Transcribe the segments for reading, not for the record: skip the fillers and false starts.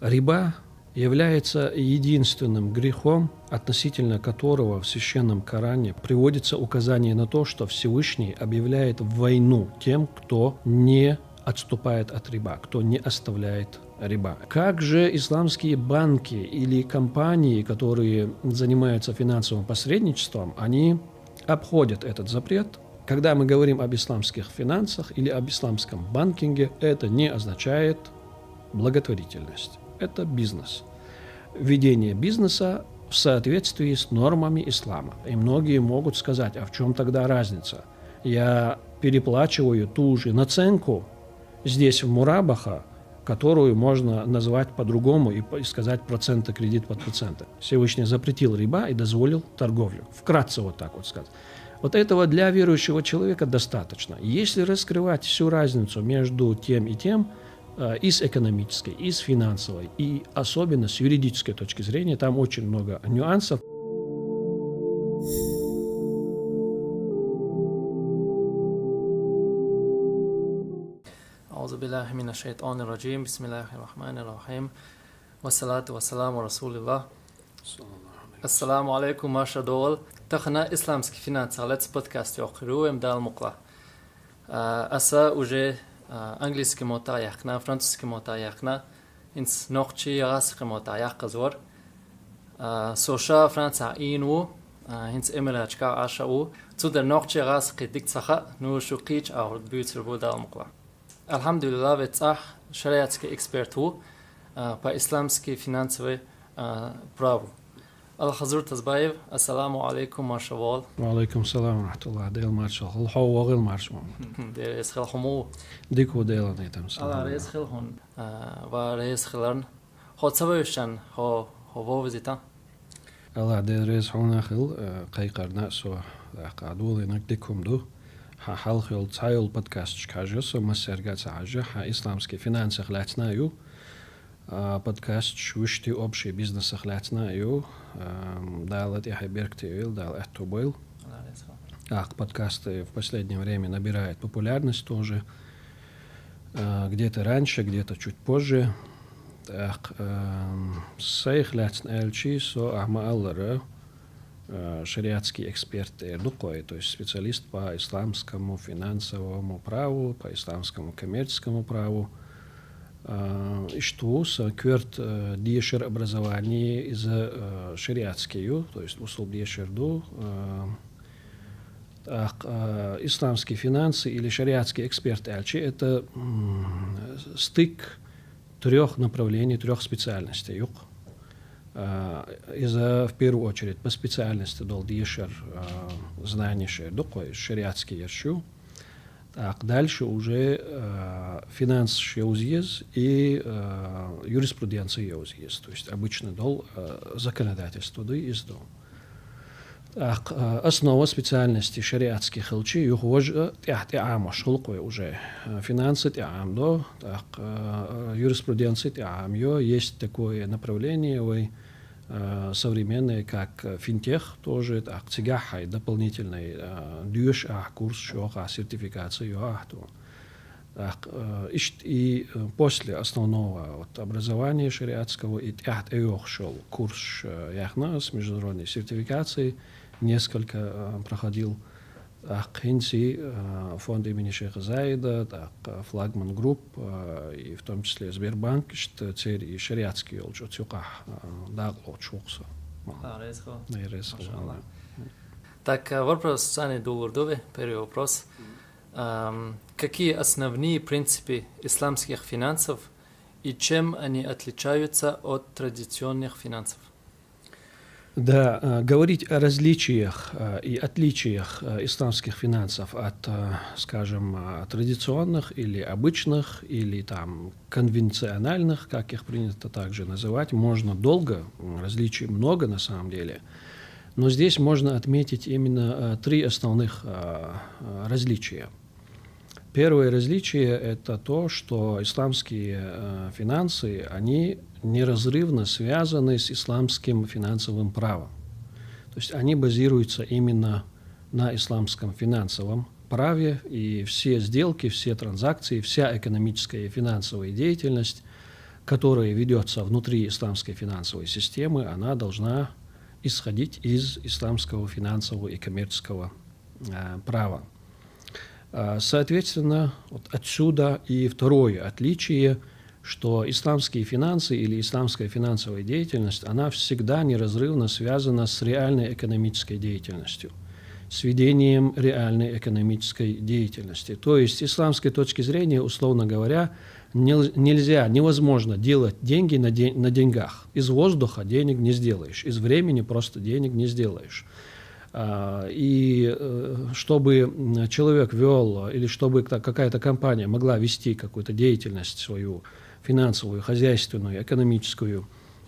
Риба является единственным грехом, относительно которого в Священном Коране приводится указание на то, что Всевышний объявляет войну тем, кто не отступает от риба, кто не оставляет риба. Как же исламские банки или компании, которые занимаются финансовым посредничеством, они обходят этот запрет? Когда мы говорим об исламских финансах или об исламском банкинге, это не означает благотворительность. Это бизнес. Ведение бизнеса в соответствии с нормами ислама. И многие могут сказать, а в чем тогда разница? Я переплачиваю ту же наценку здесь в Мурабаха, которую можно назвать по-другому и сказать проценты, кредит под проценты. Всевышний запретил риба и дозволил торговлю. Вкратце вот так вот сказать. Вот этого для верующего человека достаточно. Если раскрывать всю разницу между тем и тем, и с экономической, и с финансовой, и особенно с юридической точки зрения, там очень много нюансов. أعوذ بالله من الشيطان الرجيم بسم الله الرحمن الرحيم والصلاة والسلام على رسول الله. Assalamu alaikum, Маша Дол. Тахна исламский финансовый подкаст Йохруем дал мукла. Аса уже английский мотаяхна, французский мотаяхна, инс нохчи расхи мотаях казор. Соша Франция ину, инс эмелачка ашау. Цудер нохчи расхи дикцаха, ну шукич аурд бютер дал мукла. Alhamdulillah, ветах шариатский эксперт по исламски финансовой праву. Al-Hazur Tazbayev, Assalamu alaikum, Marshawal. Wa alaikum salam wa rahmatullah. Deel Marshal. Al-Haw wa Ghil Marshal. Der is heel homo. Diku deel neetam salam. Allah reis heel hon. Waar reis gelarn. God sabushan, ho visita. Allah de reis hona khil qayqarna so qadul inak dikum do. Hal khil tayul podcast shkaje so masergat saaje ha islamski finanse khlatna yu. Подкаст «Швышти общий бизнес охлятна ю». Дал я хайбергтивил, дал это был. Подкасты в последнее время набирают популярность тоже. Где-то раньше, где-то чуть позже. Сейхлятн эльчи со ахмааллара шариатский эксперт эрдукой, то есть специалист по исламскому финансовому праву, по исламскому коммерческому праву. Что кверт диешер образование из шариатские, то есть усул диешерду, исламские финансы или шариатский эксперт эльчи это стык трех направлений, трех специальностей. В первую очередь по специальности дол диешер знание шерду, шариатский ершу. Так, дальше уже финанс шеузъез и юриспруденция еузъез, то есть обычно дол законодательство да издол. Так, основа специальности шариатских хилчи юхож тиам шулкой уже финансы тиам до, так юриспруденция тиам йо есть такое направление современные, как финтех, тоже так, цигахай, дополнительный дюш, курс, шоха, сертификация, так, и после основного образования шариатского и шел курс яхна с международной сертификацией, несколько проходил Хинси, фонд имени Шейха Заида, так, Флагман Групп, и в том числе Сбербанк, что церь и шариатский олчо цюка дагло чукса. Так, вопрос Сани Дулурдове, первый вопрос. Какие основные принципы исламских финансов и чем они отличаются от традиционных финансов? Да, говорить о различиях и отличиях исламских финансов от, скажем, традиционных или обычных, или там конвенциональных, как их принято также называть, можно долго, различий много на самом деле, но здесь можно отметить именно три основных различия. Первое различие – это то, что исламские финансы, они неразрывно связаны с исламским финансовым правом. То есть они базируются именно на исламском финансовом праве, и все сделки, все транзакции, вся экономическая и финансовая деятельность которая ведется внутри исламской финансовой системы, она должна исходить из исламского финансового и коммерческого права. Соответственно, вот отсюда и второе отличие, что исламские финансы или исламская финансовая деятельность, она всегда неразрывно связана с реальной экономической деятельностью, с ведением реальной экономической деятельности. То есть с исламской точки зрения, условно говоря, невозможно делать деньги на деньгах. Из воздуха денег не сделаешь, из времени просто денег не сделаешь. И чтобы человек вел, или чтобы какая-то компания могла вести какую-то деятельность свою, финансовую, хозяйственную, экономическую,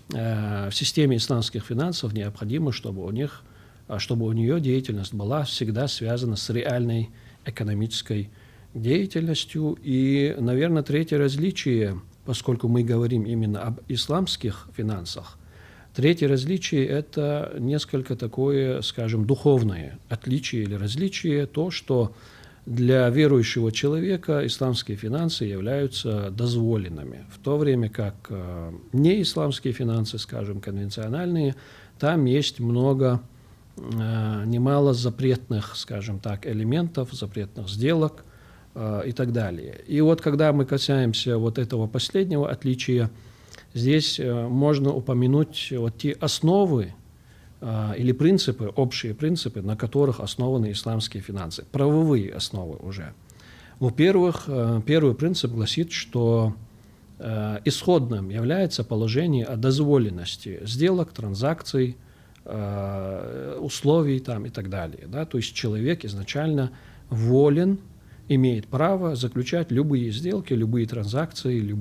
в системе исламских финансов необходимо, чтобы у нее деятельность была всегда связана с реальной экономической деятельностью. И, наверное, третье различие, поскольку мы говорим именно об исламских финансах, третье различие – это несколько такое, скажем, духовное отличие или различие, то, что для верующего человека исламские финансы являются дозволенными, в то время как неисламские финансы, скажем, конвенциональные, там есть немало запретных, скажем так, элементов, запретных сделок и так далее. И вот когда мы касаемся вот этого последнего отличия, здесь можно упомянуть вот те основы или принципы, общие принципы, на которых основаны исламские финансы, правовые основы уже. Во-первых, первый принцип гласит, что исходным является положение о дозволенности сделок, транзакций, условий там, и так далее. Да? То есть человек изначально волен, имеет право заключать любые сделки, любые транзакции,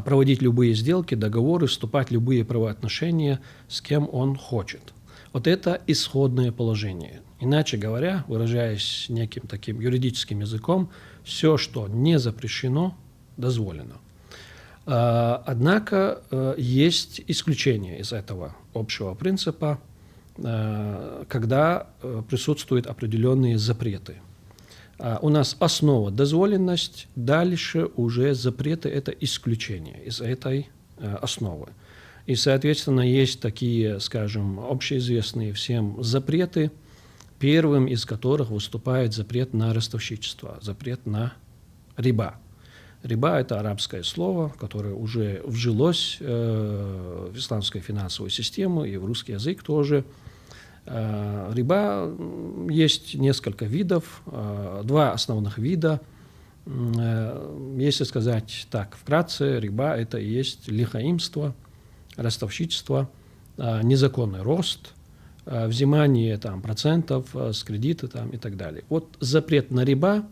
проводить любые сделки, договоры, вступать в любые правоотношения, с кем он хочет. Вот это исходное положение. Иначе говоря, выражаясь неким таким юридическим языком, все, что не запрещено, дозволено. Однако есть исключения из этого общего принципа, когда присутствуют определенные запреты. У нас основа дозволенность, дальше уже запреты – это исключение из этой основы. И, соответственно, есть такие, скажем, общеизвестные всем запреты, первым из которых выступает запрет на ростовщичество, запрет на риба. Риба – это арабское слово, которое уже вжилось в исламскую финансовую систему и в русский язык тоже. Риба есть несколько видов, два основных вида. Если сказать так вкратце, риба – это и есть лихаимство, ростовщичество, незаконный рост, взимание там, процентов с кредита там, и так далее. Вот запрет на риба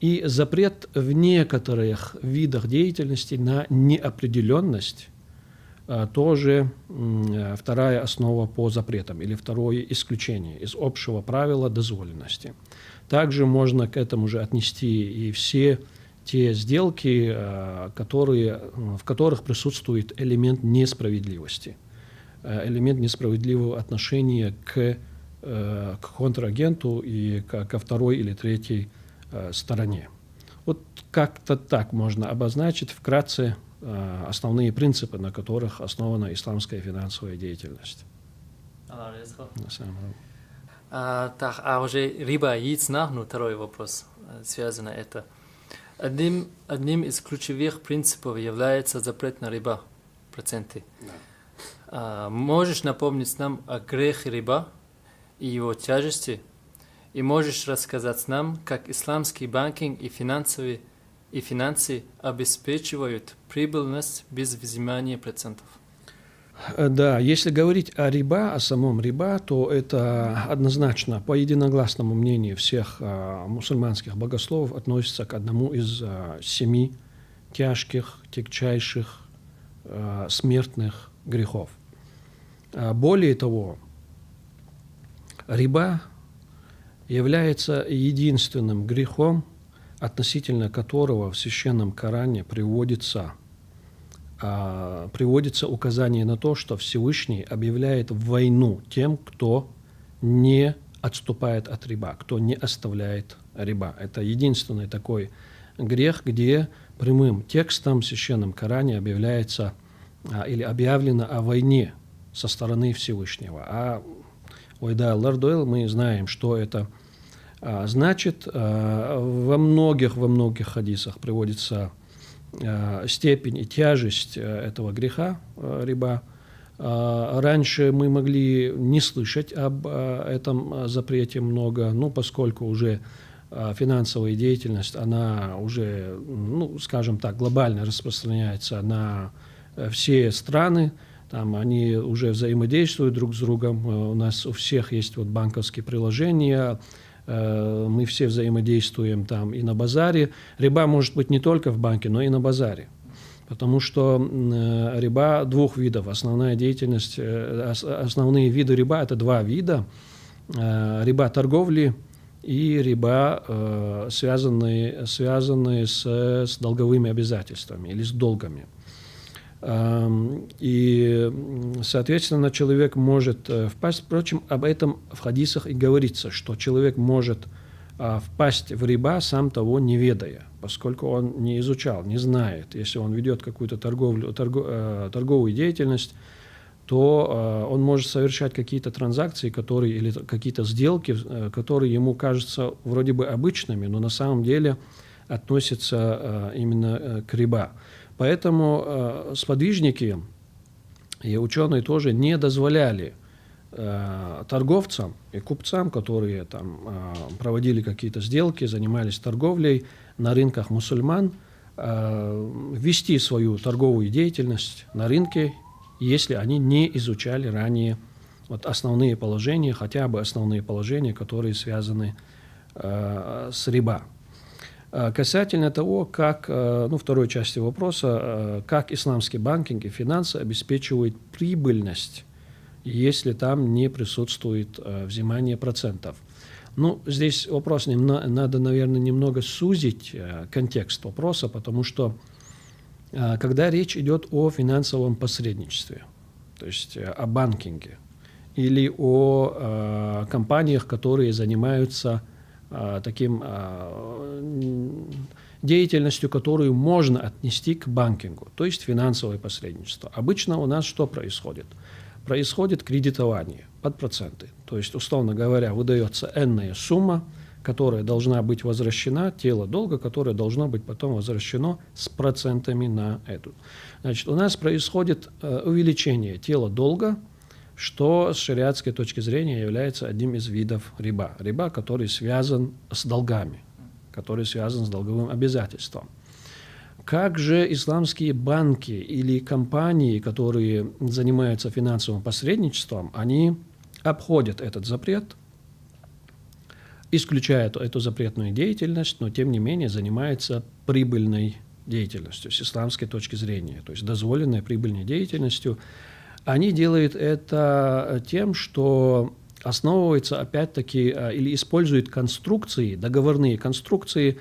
и запрет в некоторых видах деятельности на неопределенность тоже вторая основа по запретам или второе исключение из общего правила дозволенности. Также можно к этому же отнести и все те сделки, в которых присутствует элемент несправедливости, элемент несправедливого отношения к контрагенту и ко второй или третьей стороне. Вот как-то так можно обозначить вкратце основные принципы, на которых основана исламская финансовая деятельность. Уже риба яйцна, второй вопрос, связано это. Одним из ключевых принципов является запрет на риба, проценты. Да. Можешь напомнить нам о грехе риба и его тяжести? И можешь рассказать нам, как исламский банкинг и финансы обеспечивают прибыльность без взимания процентов? Да, если говорить о риба, о самом риба, то это однозначно, по единогласному мнению всех мусульманских богословов, относится к одному из 7 тяжких, тягчайших, смертных грехов. Более того, риба является единственным грехом, относительно которого в Священном Коране приводится указание на то, что Всевышний объявляет войну тем, кто не отступает от риба, кто не оставляет риба. Это единственный такой грех, где прямым текстом в Священном Коране объявляется или объявлено о войне со стороны Всевышнего. А ойда лардойл, мы знаем, что это значит. Во многих хадисах приводится степень и тяжесть этого греха риба. Раньше мы могли не слышать об этом запрете много, поскольку уже финансовая деятельность, она уже, скажем так, глобально распространяется на все страны, там они уже взаимодействуют друг с другом, у нас у всех есть банковские приложения, мы все взаимодействуем там и на базаре. Риба может быть не только в банке, но и на базаре. Потому что риба двух видов. Основная деятельность, основные виды риба – это два вида. Риба торговли и риба, связанные с долговыми обязательствами или с долгами. И, соответственно, человек может впасть. Впрочем, об этом в хадисах и говорится, что человек может впасть в риба, сам того не ведая, поскольку он не изучал, не знает. Если он ведет какую-то торговую деятельность, то он может совершать какие-то транзакции, или какие-то сделки, которые ему кажутся вроде бы обычными, но на самом деле относятся именно к риба. Поэтому сподвижники и ученые тоже не дозволяли торговцам и купцам, которые там проводили какие-то сделки, занимались торговлей на рынках мусульман, вести свою торговую деятельность на рынке, если они не изучали ранее основные положения, хотя бы основные положения, которые связаны с риба. Касательно того, как, второй части вопроса, как исламский банкинг и финансы обеспечивают прибыльность, если там не присутствует взимание процентов. Здесь вопрос, надо, наверное, немного сузить контекст вопроса, потому что когда речь идет о финансовом посредничестве, то есть о банкинге, или о компаниях, которые занимаются таким деятельностью, которую можно отнести к банкингу, то есть финансовое посредничество. Обычно у нас что происходит? Происходит кредитование под проценты. То есть, условно говоря, выдается энная сумма, которая должна быть возвращена, тело долга, которое должно быть потом возвращено с процентами на эту. Значит, у нас происходит увеличение тела долга, что с шариатской точки зрения является одним из видов риба. Риба, который связан с долгами, который связан с долговым обязательством. Как же исламские банки или компании, которые занимаются финансовым посредничеством, они обходят этот запрет, исключают эту запретную деятельность, но тем не менее занимаются прибыльной деятельностью с исламской точки зрения, то есть дозволенной прибыльной деятельностью. Они делают это тем, что основываются опять-таки или используют конструкции, договорные конструкции,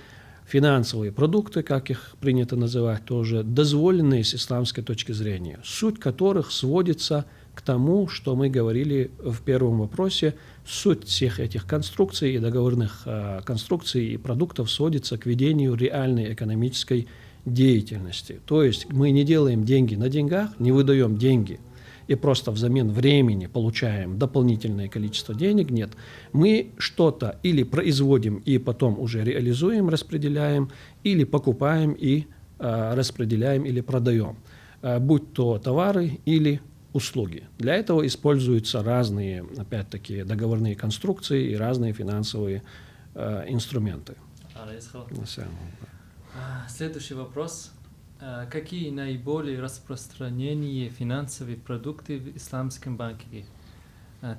финансовые продукты, как их принято называть тоже, дозволенные с исламской точки зрения, суть которых сводится к тому, что мы говорили в первом вопросе. Суть всех этих конструкций и договорных конструкций и продуктов сводится к ведению реальной экономической деятельности. То есть мы не делаем деньги на деньгах, не выдаем деньги и просто взамен времени получаем дополнительное количество денег. Нет, мы что-то или производим и потом уже реализуем, распределяем, или покупаем и распределяем или продаем, будь то товары или услуги. Для этого используются разные, опять-таки, договорные конструкции и разные финансовые инструменты. Следующий вопрос. Какие наиболее распространенные финансовые продукты в исламском банкинге,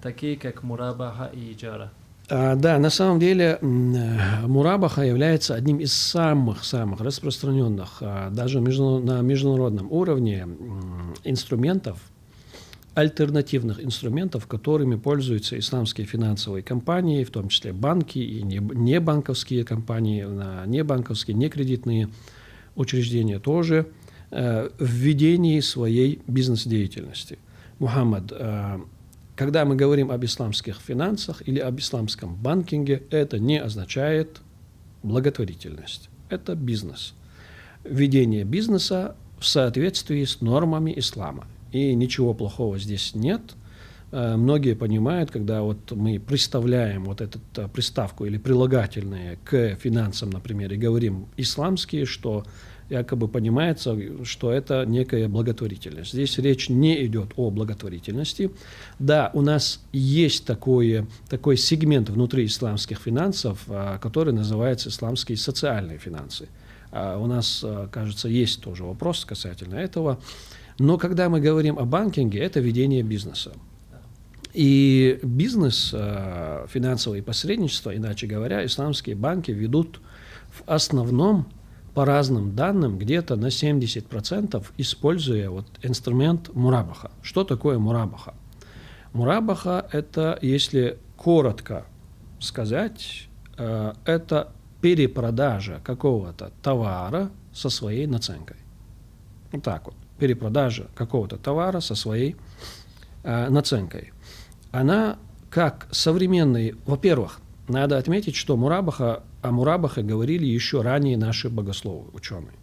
такие как мурабаха и иджара? Да, на самом деле мурабаха является одним из самых распространенных, даже на международном уровне, инструментов, альтернативных инструментов, которыми пользуются исламские финансовые компании, в том числе банки и небанковские компании, небанковские, некредитные учреждения тоже, в ведении своей бизнес-деятельности. Мухаммад, когда мы говорим об исламских финансах или об исламском банкинге, это не означает благотворительность. Это бизнес. Ведение бизнеса в соответствии с нормами ислама. И ничего плохого здесь нет. Многие понимают, когда вот мы представляем вот эту приставку или прилагательные к финансам, например, и говорим исламские, что якобы понимается, что это некая благотворительность. Здесь речь не идет о благотворительности. Да, у нас есть такой сегмент внутри исламских финансов, который называется исламские социальные финансы. У нас, кажется, есть тоже вопрос касательно этого. Но когда мы говорим о банкинге, это ведение бизнеса. И бизнес, финансовое посредничество, иначе говоря, исламские банки ведут в основном, по разным данным, где-то на 70%, используя вот инструмент мурабаха. Что такое мурабаха? Мурабаха – это, если коротко сказать, это перепродажа какого-то товара со своей наценкой. Вот так вот. Перепродажа какого-то товара со своей наценкой. Она как современный, во-первых, надо отметить, что о мурабахе говорили еще ранее наши богословы, ученые.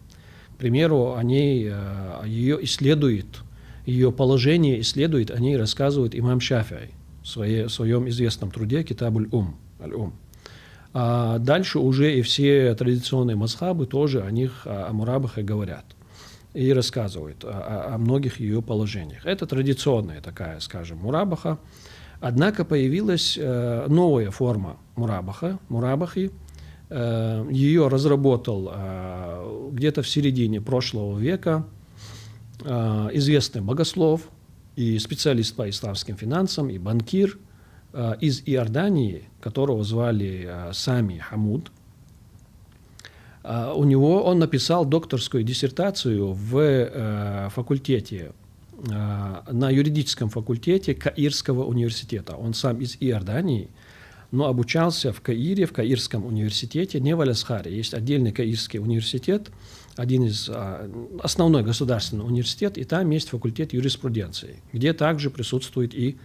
К примеру, ее исследует, ее положение исследует, о ней рассказывает имам Шафи'и в своем известном труде «Китабуль Аль-Ум». А дальше уже и все традиционные мазхабы тоже о мурабахе говорят и рассказывают о многих ее положениях. Это традиционная такая, скажем, мурабаха. Однако появилась новая форма мурабахи. Ее разработал где-то в середине прошлого века известный богослов и специалист по исламским финансам, и банкир из Иордании, которого звали Сами Хамуд. Он написал докторскую диссертацию в факультете, на юридическом факультете Каирского университета. Он сам из Иордании, но обучался в Каире, в Каирском университете, не в Аль-Асхаре. Есть отдельный Каирский университет, основной государственный университет, и там есть факультет юриспруденции, где также присутствует и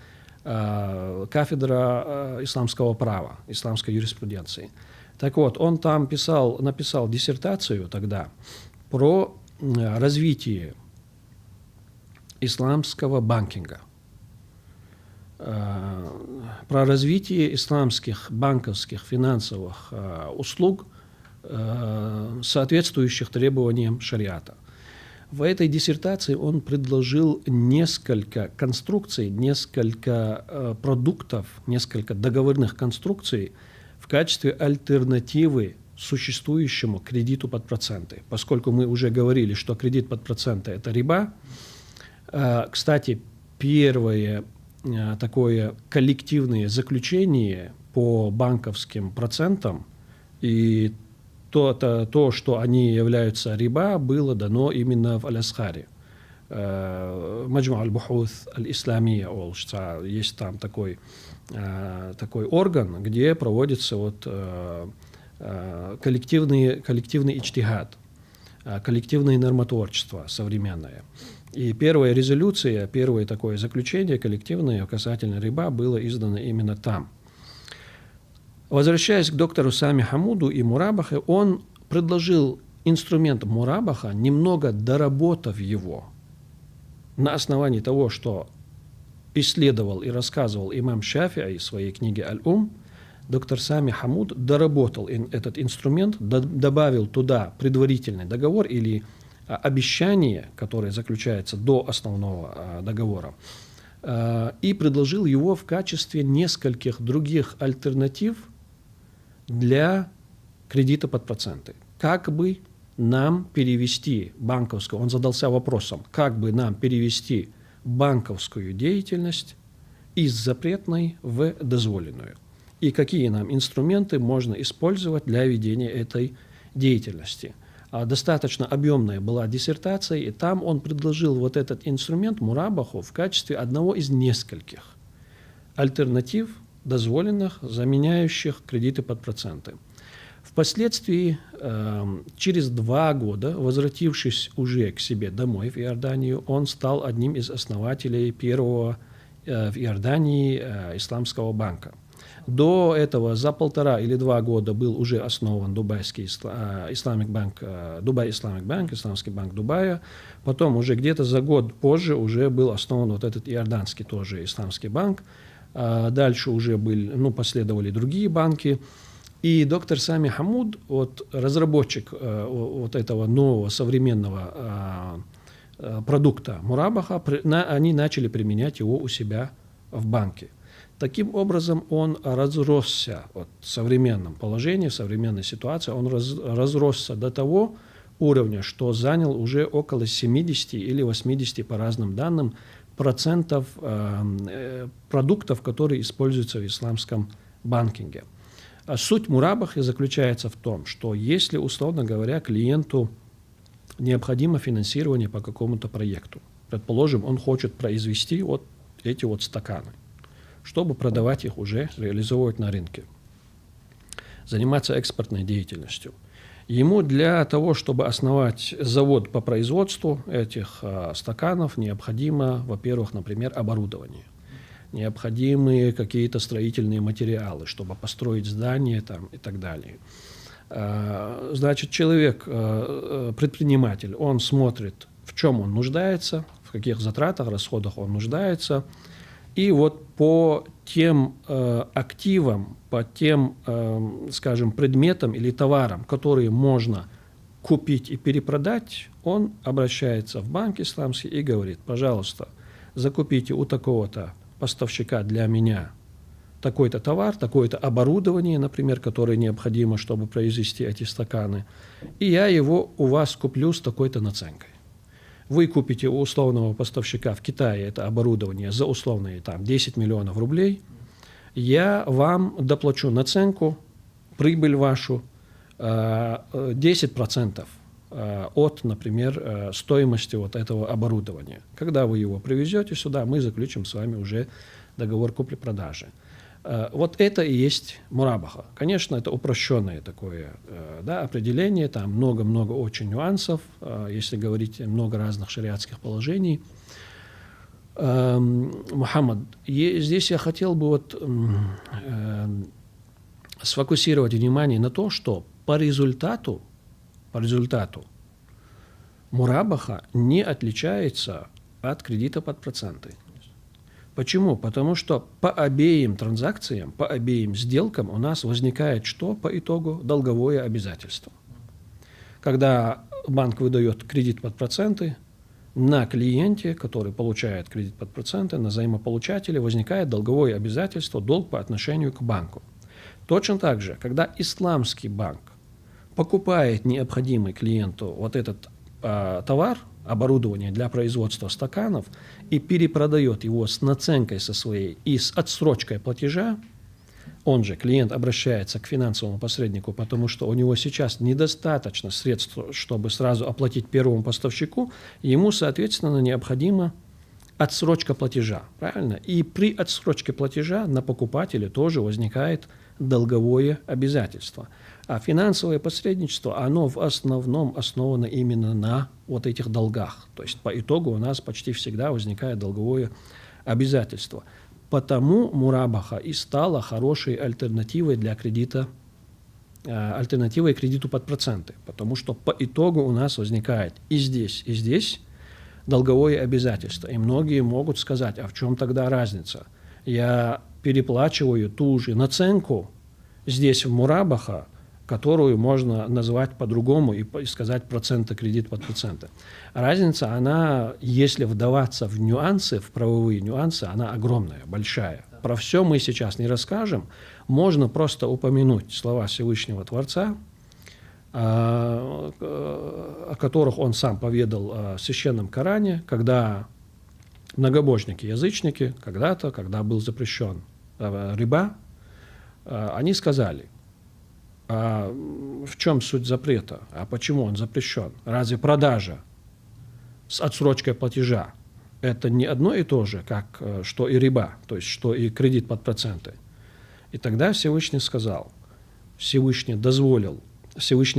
кафедра исламского права, исламской юриспруденции. Так вот, он там написал диссертацию тогда про развитие исламского банкинга, про развитие исламских банковских финансовых услуг, соответствующих требованиям шариата. В этой диссертации он предложил несколько конструкций, несколько продуктов, несколько договорных конструкций в качестве альтернативы существующему кредиту под проценты. Поскольку мы уже говорили, что кредит под проценты – это риба. Кстати, первое такое коллективное заключение по банковским процентам и то, что они являются риба, было дано именно в Аль-Асхаре. Маджму аль-Бухут аль-Исламия, есть там такой орган, где проводится коллективный иджтихад, коллективное нормотворчество современное. И первая резолюция, первое такое заключение коллективное касательно риба было издано именно там. Возвращаясь к доктору Сами Хамуду и мурабахе, он предложил инструмент мурабаха, немного доработав его на основании того, что исследовал и рассказывал имам Шафи'и в своей книге Аль-Ум. Доктор Сами Хамуд доработал этот инструмент, добавил туда предварительный договор или обещание, которое заключается до основного договора, и предложил его в качестве нескольких других альтернатив для кредита под проценты. Как бы нам перевести банковскую, он задался вопросом, как бы нам перевести банковскую деятельность из запретной в дозволенную, и какие нам инструменты можно использовать для ведения этой деятельности. Достаточно объемная была диссертация, и там он предложил вот этот инструмент мурабаху в качестве одного из нескольких альтернатив, дозволенных, заменяющих кредиты под проценты. Впоследствии, через 2 года, возвратившись уже к себе домой в Иорданию, он стал одним из основателей первого в Иордании исламского банка. До этого за 1,5 или 2 года был уже основан дубайский Islamic Bank, Dubai Islamic Bank, Исламский банк Дубая. Потом уже где-то за год позже уже был основан вот этот иорданский тоже Исламский банк. Дальше уже последовали другие банки. И доктор Сами Хамуд, вот, разработчик вот этого нового современного продукта Мурабаха, они начали применять его у себя в банке. Таким образом, он разросся от современном положении, в современной ситуации, он разросся до того уровня, что занял уже около 70 или 80, по разным данным, процентов продуктов, которые используются в исламском банкинге. А суть Мурабахи заключается в том, что если, условно говоря, клиенту необходимо финансирование по какому-то проекту, предположим, он хочет произвести вот эти вот стаканы, чтобы продавать их уже, реализовывать на рынке, заниматься экспортной деятельностью. Ему для того, чтобы основать завод по производству этих стаканов, необходимо, во-первых, например, оборудование. Необходимы какие-то строительные материалы, чтобы построить здание там, и так далее. Значит, человек, предприниматель, он смотрит, в чем он нуждается, в каких затратах, расходах он нуждается. И вот по тем активам, по тем, скажем, предметам или товарам, которые можно купить и перепродать, он обращается в банк исламский и говорит: пожалуйста, закупите у такого-то поставщика для меня такой-то товар, такое-то оборудование, например, которое необходимо, чтобы произвести эти стаканы, и я его у вас куплю с такой-то наценкой. Вы купите у условного поставщика в Китае это оборудование за условные там 10 миллионов рублей, я вам доплачу наценку, прибыль вашу 10% от, например, стоимости вот этого оборудования. Когда вы его привезете сюда, мы заключим с вами уже договор купли-продажи. Вот это и есть Мурабаха. Конечно, это упрощенное такое определение, там много-много очень нюансов, если говорить много разных шариатских положений. Мухаммад, здесь я хотел бы сфокусировать внимание на то, что по результату Мурабаха не отличается от кредита под проценты. Почему? Потому что по обеим транзакциям, по обеим сделкам у нас возникает что по итогу? Долговое обязательство. Когда банк выдает кредит под проценты, на клиенте, который получает кредит под проценты, на взаимополучателе возникает долговое обязательство, долг по отношению к банку. Точно так же, когда исламский банк покупает необходимый клиенту вот этот товар, оборудование для производства стаканов и перепродает его с наценкой со своей и с отсрочкой платежа, он же, клиент, обращается к финансовому посреднику, потому что у него сейчас недостаточно средств, чтобы сразу оплатить первому поставщику, ему, соответственно, необходима отсрочка платежа, правильно? И при отсрочке платежа на покупателе тоже возникает долговое обязательство. А финансовое посредничество, оно в основном основано именно на вот этих долгах. То есть по итогу у нас почти всегда возникает долговое обязательство. Потому Мурабаха и стала хорошей альтернативой для кредита, альтернативой кредиту под проценты. Потому что по итогу у нас возникает и здесь долговое обязательство. И многие могут сказать: а в чем тогда разница? Я переплачиваю ту же наценку здесь в Мурабаха, которую можно назвать по-другому и сказать проценты, кредит под проценты. Разница, она, если вдаваться в нюансы, в правовые нюансы, она огромная, большая. Про все мы сейчас не расскажем. Можно просто упомянуть слова Всевышнего Творца, о которых он сам поведал в Священном Коране, когда многобожники, язычники, когда-то, когда был запрещен риба, они сказали: а в чем суть запрета? А почему он запрещен? Разве продажа с отсрочкой платежа – это не одно и то же, как что и риба, то есть что и кредит под проценты? И тогда Всевышний сказал, Всевышний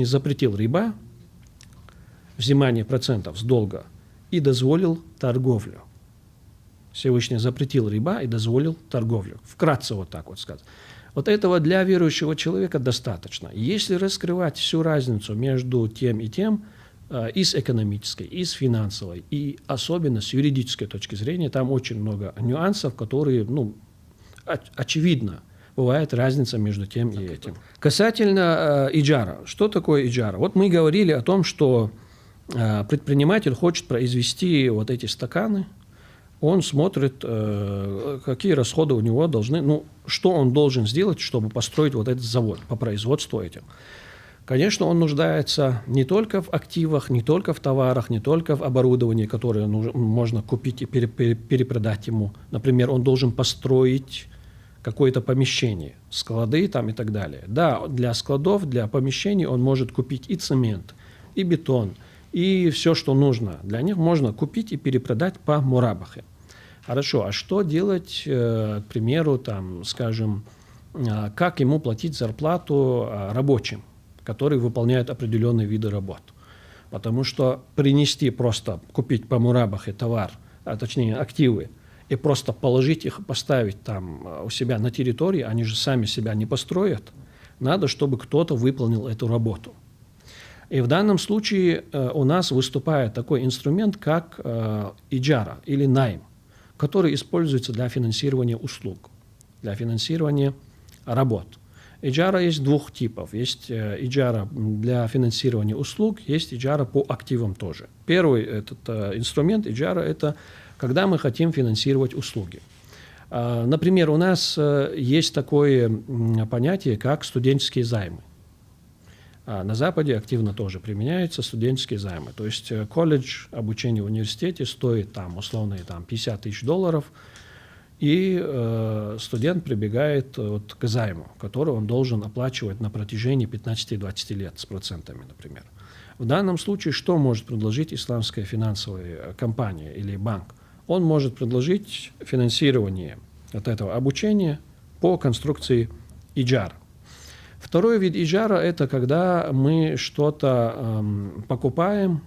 запретил риба, взимание процентов с долга, и дозволил торговлю. Всевышний запретил риба и дозволил торговлю. Вкратце вот так вот сказать. Вот этого для верующего человека достаточно. Если раскрывать всю разницу между тем и тем, и с экономической, и с финансовой, и особенно с юридической точки зрения, там очень много нюансов, которые, очевидно, бывает разница между тем и этим. Касательно иджара. Что такое иджара? Вот мы говорили о том, что предприниматель хочет произвести вот эти стаканы, он смотрит, какие расходы у него должны, что он должен сделать, чтобы построить вот этот завод по производству этим. Конечно, он нуждается не только в активах, не только в товарах, не только в оборудовании, которое можно купить и перепродать ему. Например, он должен построить какое-то помещение, склады там и так далее. Да, для складов, для помещений он может купить и цемент, и бетон, и все, что нужно. Для них можно купить и перепродать по мурабахе. Хорошо, а что делать, к примеру, как ему платить зарплату рабочим, которые выполняют определенные виды работ? Потому что купить по мурабахе товар, точнее активы, и просто положить их, поставить там у себя на территории, они же сами себя не построят. Надо, чтобы кто-то выполнил эту работу. И в данном случае у нас выступает такой инструмент, как иджара или найм, который используется для финансирования услуг, для финансирования работ. Иджара есть двух типов. Есть иджара для финансирования услуг, есть иджара по активам тоже. Первый инструмент иджара – это когда мы хотим финансировать услуги. Например, у нас есть такое понятие, как студенческие займы. На Западе активно тоже применяются студенческие займы. То есть колледж, обучение в университете стоит условные $50 тысяч, и студент прибегает к займу, который он должен оплачивать на протяжении 15-20 лет с процентами, например. В данном случае что может предложить исламская финансовая компания или банк? Он может предложить финансирование этого обучения по конструкции иджара. Второй вид иджара – это когда мы что-то покупаем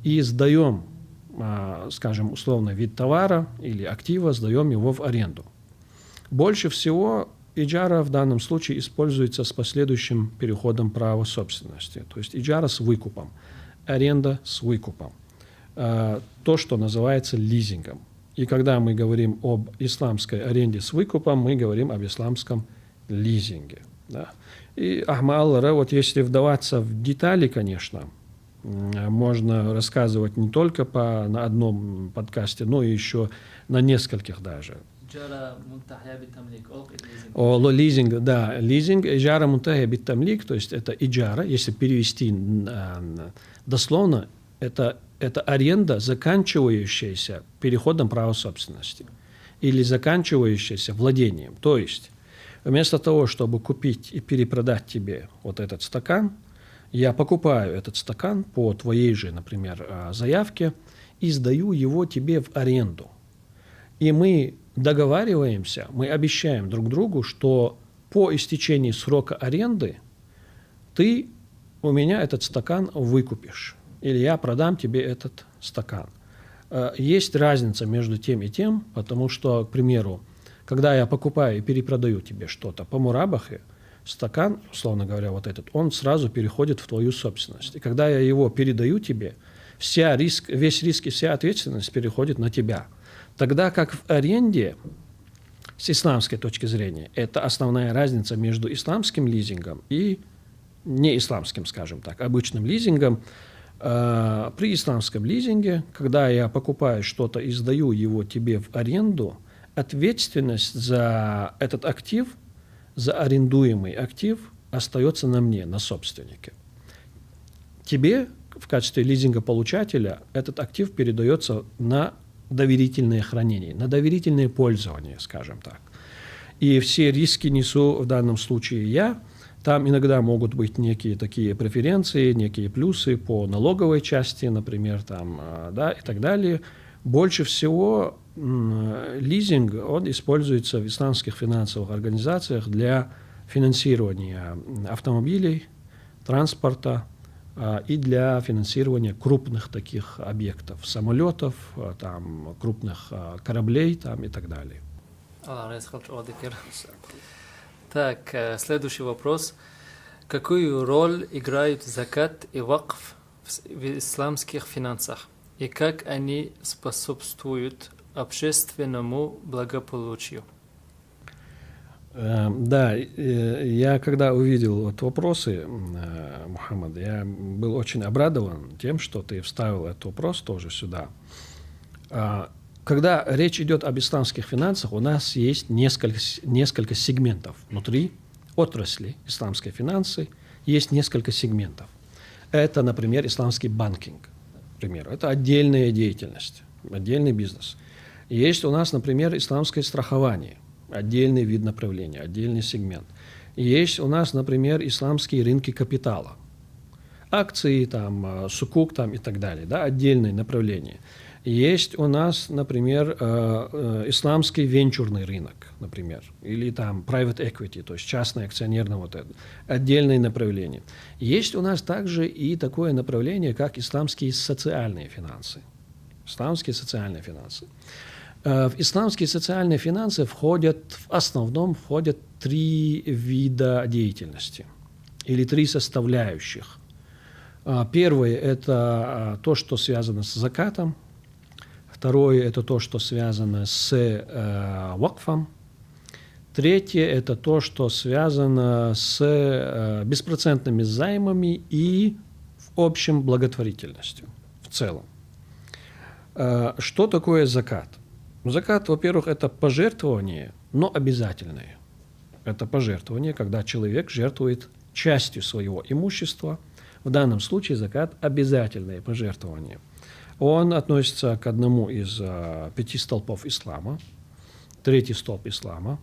и сдаем, скажем, условно, вид товара или актива, сдаем его в аренду. Больше всего иджара в данном случае используется с последующим переходом права собственности. То есть иджара с выкупом, аренда с выкупом. То, что называется лизингом. И когда мы говорим об исламской аренде с выкупом, мы говорим об исламском лизинге. Да. И Ахмаллара, вот если вдаваться в детали, конечно, можно рассказывать не только на одном подкасте, но и еще на нескольких даже. Лизинг, да, лизинг, иджара мунтахия бит тамлик, то есть это иджара, если перевести дословно, это аренда, заканчивающаяся переходом права собственности или заканчивающаяся владением. То есть вместо того, чтобы купить и перепродать тебе вот этот стакан, я покупаю этот стакан по твоей же, например, заявке и сдаю его тебе в аренду. И мы договариваемся, мы обещаем друг другу, что по истечении срока аренды ты у меня этот стакан выкупишь, или я продам тебе этот стакан. Есть разница между тем и тем, потому что, к примеру, когда я покупаю и перепродаю тебе что-то по мурабахе, стакан, условно говоря, вот этот, он сразу переходит в твою собственность. И когда я его передаю тебе, весь риск и вся ответственность переходит на тебя. Тогда как в аренде, с исламской точки зрения, это основная разница между исламским лизингом и неисламским, скажем так, обычным лизингом. При исламском лизинге, когда я покупаю что-то и сдаю его тебе в аренду, ответственность за этот актив, за арендуемый актив остается на мне, на собственнике. Тебе в качестве лизингополучателя этот актив передается на доверительное хранение, на доверительное пользование, скажем так. И все риски несу в данном случае я. Там иногда могут быть некие такие преференции, некие плюсы по налоговой части, например, и так далее. Больше всего лизинг, он используется в исламских финансовых организациях для финансирования автомобилей, транспорта и для финансирования крупных таких объектов, самолетов, крупных кораблей и так далее. Так, следующий вопрос. Какую роль играют закат и вакф в исламских финансах? И как они способствуют общественному благополучию? Да, я когда увидел вот вопросы, Мухаммад, я был очень обрадован тем, что ты вставил этот вопрос тоже сюда. Когда речь идет об исламских финансах, у нас есть несколько сегментов внутри отрасли исламской финансы, есть несколько сегментов. Это, например, исламский банкинг, к примеру. Это отдельная деятельность, отдельный бизнес. Есть у нас, например, исламское страхование, отдельный вид направления, отдельный сегмент. Есть у нас, например, исламские рынки капитала, акции, там, сукук там, и так далее, да, отдельные направления. Есть у нас, например, исламский венчурный рынок, например, или там private equity, то есть частное акционерное вот это, отдельное направление. Есть у нас также и такое направление, как исламские социальные финансы. Исламские социальные финансы. В исламские социальные финансы в основном входят 3 вида деятельности или 3 составляющих. Первое – это то, что связано с закатом. Второе – это то, что связано с вакфом. Третье – это то, что связано с беспроцентными займами и в общем благотворительностью в целом. Что такое закат? Закат, во-первых, это пожертвование, но обязательное. Это пожертвование, когда человек жертвует частью своего имущества. В данном случае закат – обязательное пожертвование. Он относится к одному из 5 столпов ислама, 3-й столб ислама.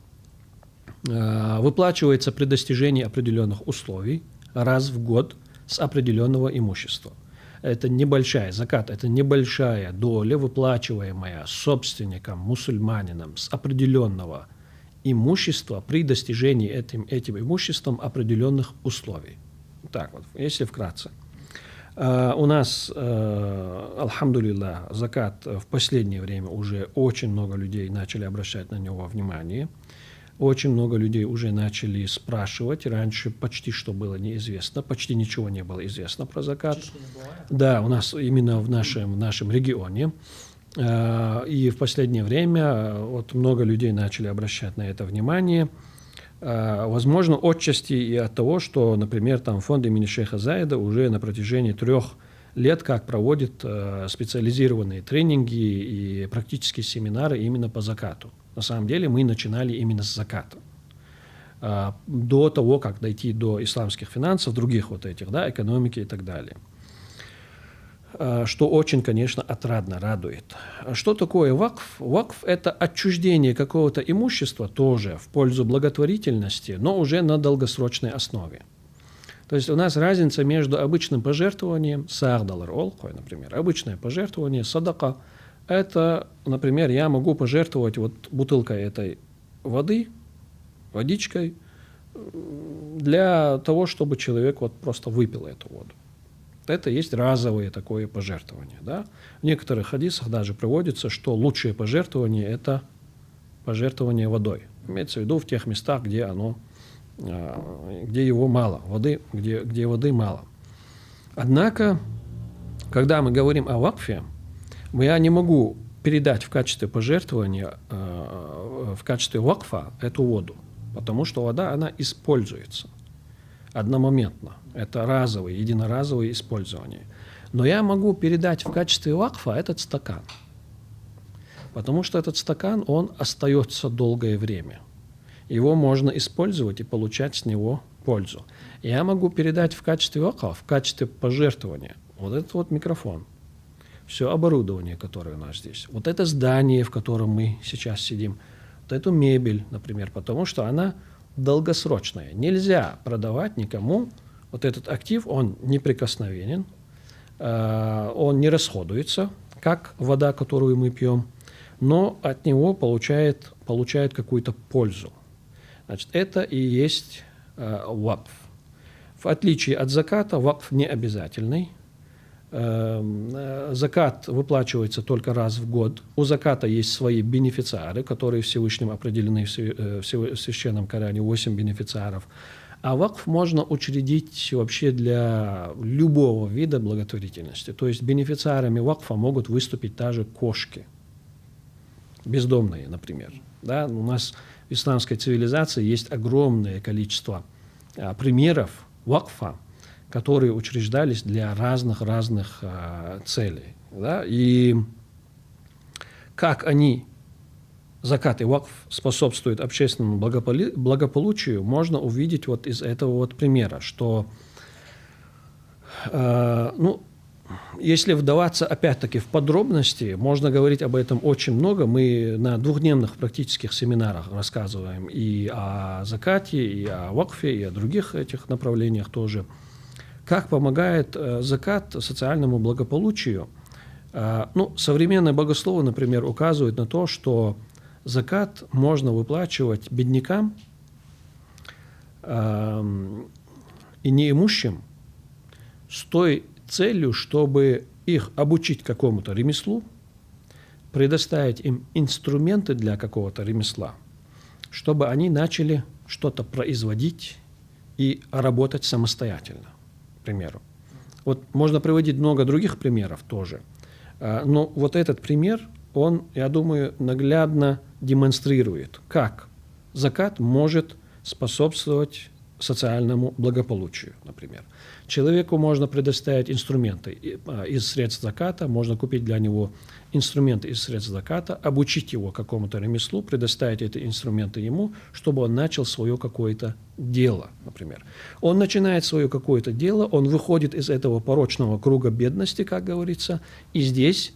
Выплачивается при достижении определенных условий раз в год с определенного имущества. Это небольшая закат, это небольшая доля, выплачиваемая собственником, мусульманином с определенного имущества при достижении этим имуществом определенных условий. Так вот, если вкратце. У нас, альхамдулиллах, закат в последнее время уже очень много людей начали обращать на него внимание. Очень много людей уже начали спрашивать. Раньше почти что было неизвестно, почти ничего не было известно про закат. Да, у нас именно в нашем регионе. И в последнее время вот много людей начали обращать на это внимание. Возможно, отчасти и от того, что, например, там фонд имени шейха Заида уже на протяжении 3 лет как проводит специализированные тренинги и практические семинары именно по закату. На самом деле мы начинали именно с заката. До того, как дойти до исламских финансов, других вот этих, да, экономики и так далее. Что очень, конечно, отрадно радует. Что такое вакф? Вакф – это отчуждение какого-то имущества тоже в пользу благотворительности, но уже на долгосрочной основе. То есть у нас разница между обычным пожертвованием, сардалар олхой, например, обычное пожертвование, садака – это, например, я могу пожертвовать вот бутылкой этой воды, водичкой, для того, чтобы человек вот просто выпил эту воду. Это есть разовое такое пожертвование. Да? В некоторых хадисах даже приводится, что лучшее пожертвование – это пожертвование водой. Имеется в виду в тех местах, где его мало, где воды мало. Однако, когда мы говорим о вакфе, я не могу передать в качестве пожертвования, в качестве вакфа эту воду, потому что вода, она используется одномоментно. Это разовое, единоразовое использование. Но я могу передать в качестве вакфа этот стакан, потому что этот стакан, он остается долгое время. Его можно использовать и получать с него пользу. Я могу передать в качестве вакфа, в качестве пожертвования вот этот вот микрофон, все оборудование, которое у нас здесь, вот это здание, в котором мы сейчас сидим, вот эту мебель, например, потому что она долгосрочная. Нельзя продавать никому вот этот актив, он неприкосновенен, он не расходуется, как вода, которую мы пьем, но от него получает какую-то пользу. Значит, это и есть вакф. В отличие от заката, вакф не обязательный. закат выплачивается только раз в год. У заката есть свои бенефициары, которые Всевышним определены в Священном Коране, 8 бенефициаров. А вакф можно учредить вообще для любого вида благотворительности. То есть бенефициарами вакфа могут выступить даже кошки, бездомные, например. Да? У нас в исламской цивилизации есть огромное количество примеров вакфа, которые учреждались для разных целей. Да? И как они, закат и вакф, способствуют общественному благополучию, можно увидеть вот из этого вот примера, что, если вдаваться опять-таки в подробности, можно говорить об этом очень много. Мы на двухдневных практических семинарах рассказываем и о закате, и о вакфе, и о других этих направлениях тоже. Как помогает закат социальному благополучию? Современные богословы, например, указывают на то, что закат можно выплачивать беднякам и неимущим с той целью, чтобы их обучить какому-то ремеслу, предоставить им инструменты для какого-то ремесла, чтобы они начали что-то производить и работать самостоятельно, к примеру. Вот можно приводить много других примеров тоже, но вот этот пример, он, я думаю, наглядно демонстрирует, как закат может способствовать социальному благополучию, например. Человеку можно предоставить инструменты из средств заката, можно купить для него инструменты из средств заката, обучить его какому-то ремеслу, предоставить эти инструменты ему, чтобы он начал свое какое-то дело, например. Он начинает свое какое-то дело, он выходит из этого порочного круга бедности, как говорится, и здесь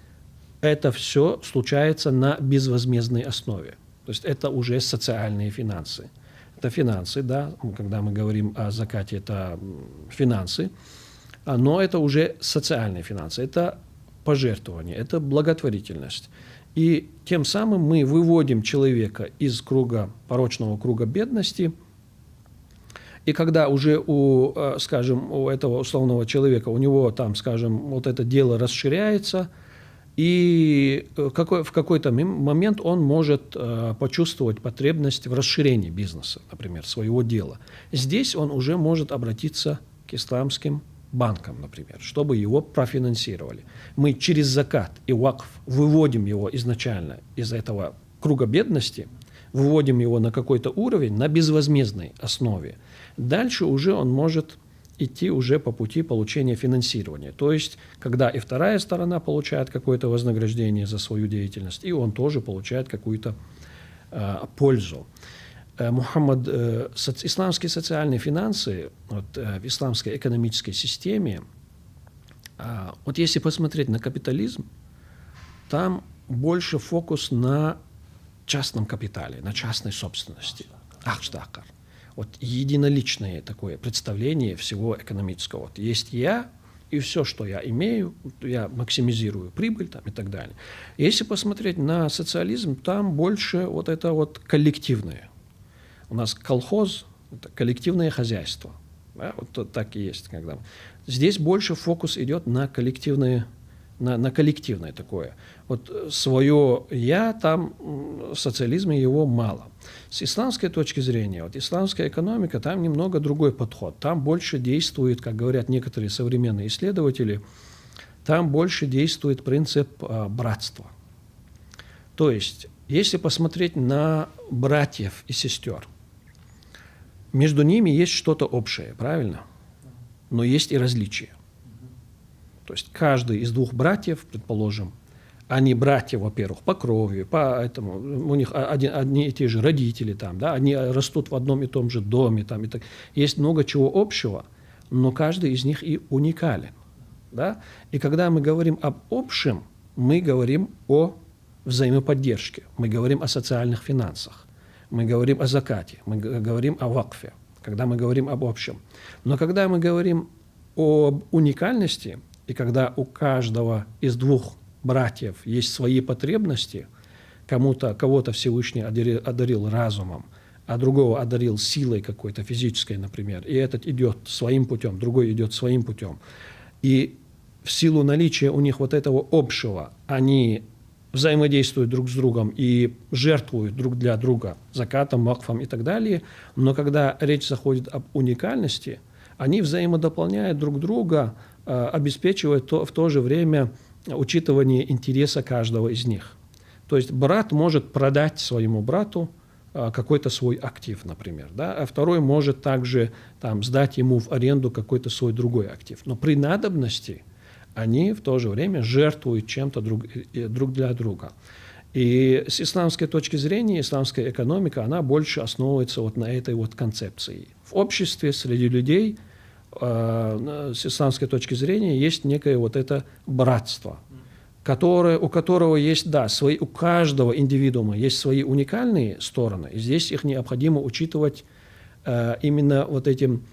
это все случается на безвозмездной основе. То есть это уже социальные финансы. Это финансы, да, когда мы говорим о закате, это финансы, но это уже социальные финансы, это пожертвование, это благотворительность. И тем самым мы выводим человека из порочного круга бедности, и когда уже у этого условного человека, у него там, вот это дело расширяется, и в какой-то момент он может почувствовать потребность в расширении бизнеса, например, своего дела. Здесь он уже может обратиться к исламским банкам, например, чтобы его профинансировали. Мы через закат и вакф выводим его изначально из этого круга бедности, выводим его на какой-то уровень на безвозмездной основе. Дальше уже он может идти уже по пути получения финансирования. То есть, когда и вторая сторона получает какое-то вознаграждение за свою деятельность, и он тоже получает какую-то пользу. Исламские социальные финансы в исламской экономической системе, вот если посмотреть на капитализм, там больше фокус на частном капитале, на частной собственности. Ахштакар. Вот единоличное такое представление всего экономического. Вот есть я, и все, что я имею, я максимизирую прибыль там, и так далее. Если посмотреть на социализм, там больше вот это вот коллективное. У нас колхоз – это коллективное хозяйство. Да? Вот так и есть. Здесь больше фокус идет на коллективное, на коллективное такое. Вот свое «я» там в социализме его мало. С исламской точки зрения, вот исламская экономика, там немного другой подход. Там больше действует, как говорят некоторые современные исследователи, там больше действует принцип братства. То есть, если посмотреть на братьев и сестер, между ними есть что-то общее, правильно? Но есть и различия. То есть каждый из двух братьев, предположим, они братья, во-первых, по крови, поэтому у них одни и те же родители, там, да, они растут в одном и том же доме. Там, и так. Есть много чего общего, но каждый из них и уникален. Да? И когда мы говорим об общем, мы говорим о взаимоподдержке, мы говорим о социальных финансах, мы говорим о закате, мы говорим о вакфе, когда мы говорим об общем. Но когда мы говорим об уникальности, и когда у каждого из двух братьев есть свои потребности, кого-то Всевышний одарил разумом, а другого одарил силой какой-то физической, например, и этот идет своим путем, другой идет своим путем. И в силу наличия у них вот этого общего, они взаимодействуют друг с другом и жертвуют друг для друга закатом, вакфом и так далее. Но когда речь заходит об уникальности, они взаимодополняют друг друга, обеспечивая в то же время учитывание интереса каждого из них. То есть брат может продать своему брату какой-то свой актив, например, да, а второй может также там, сдать ему в аренду какой-то свой другой актив. Но при надобности они в то же время жертвуют чем-то друг для друга. И с исламской точки зрения, исламская экономика, она больше основывается вот на этой вот концепции. В обществе, среди людей, с исламской точки зрения, есть некое вот это братство, у которого есть, да, у каждого индивидуума есть свои уникальные стороны, и здесь их необходимо учитывать именно вот этим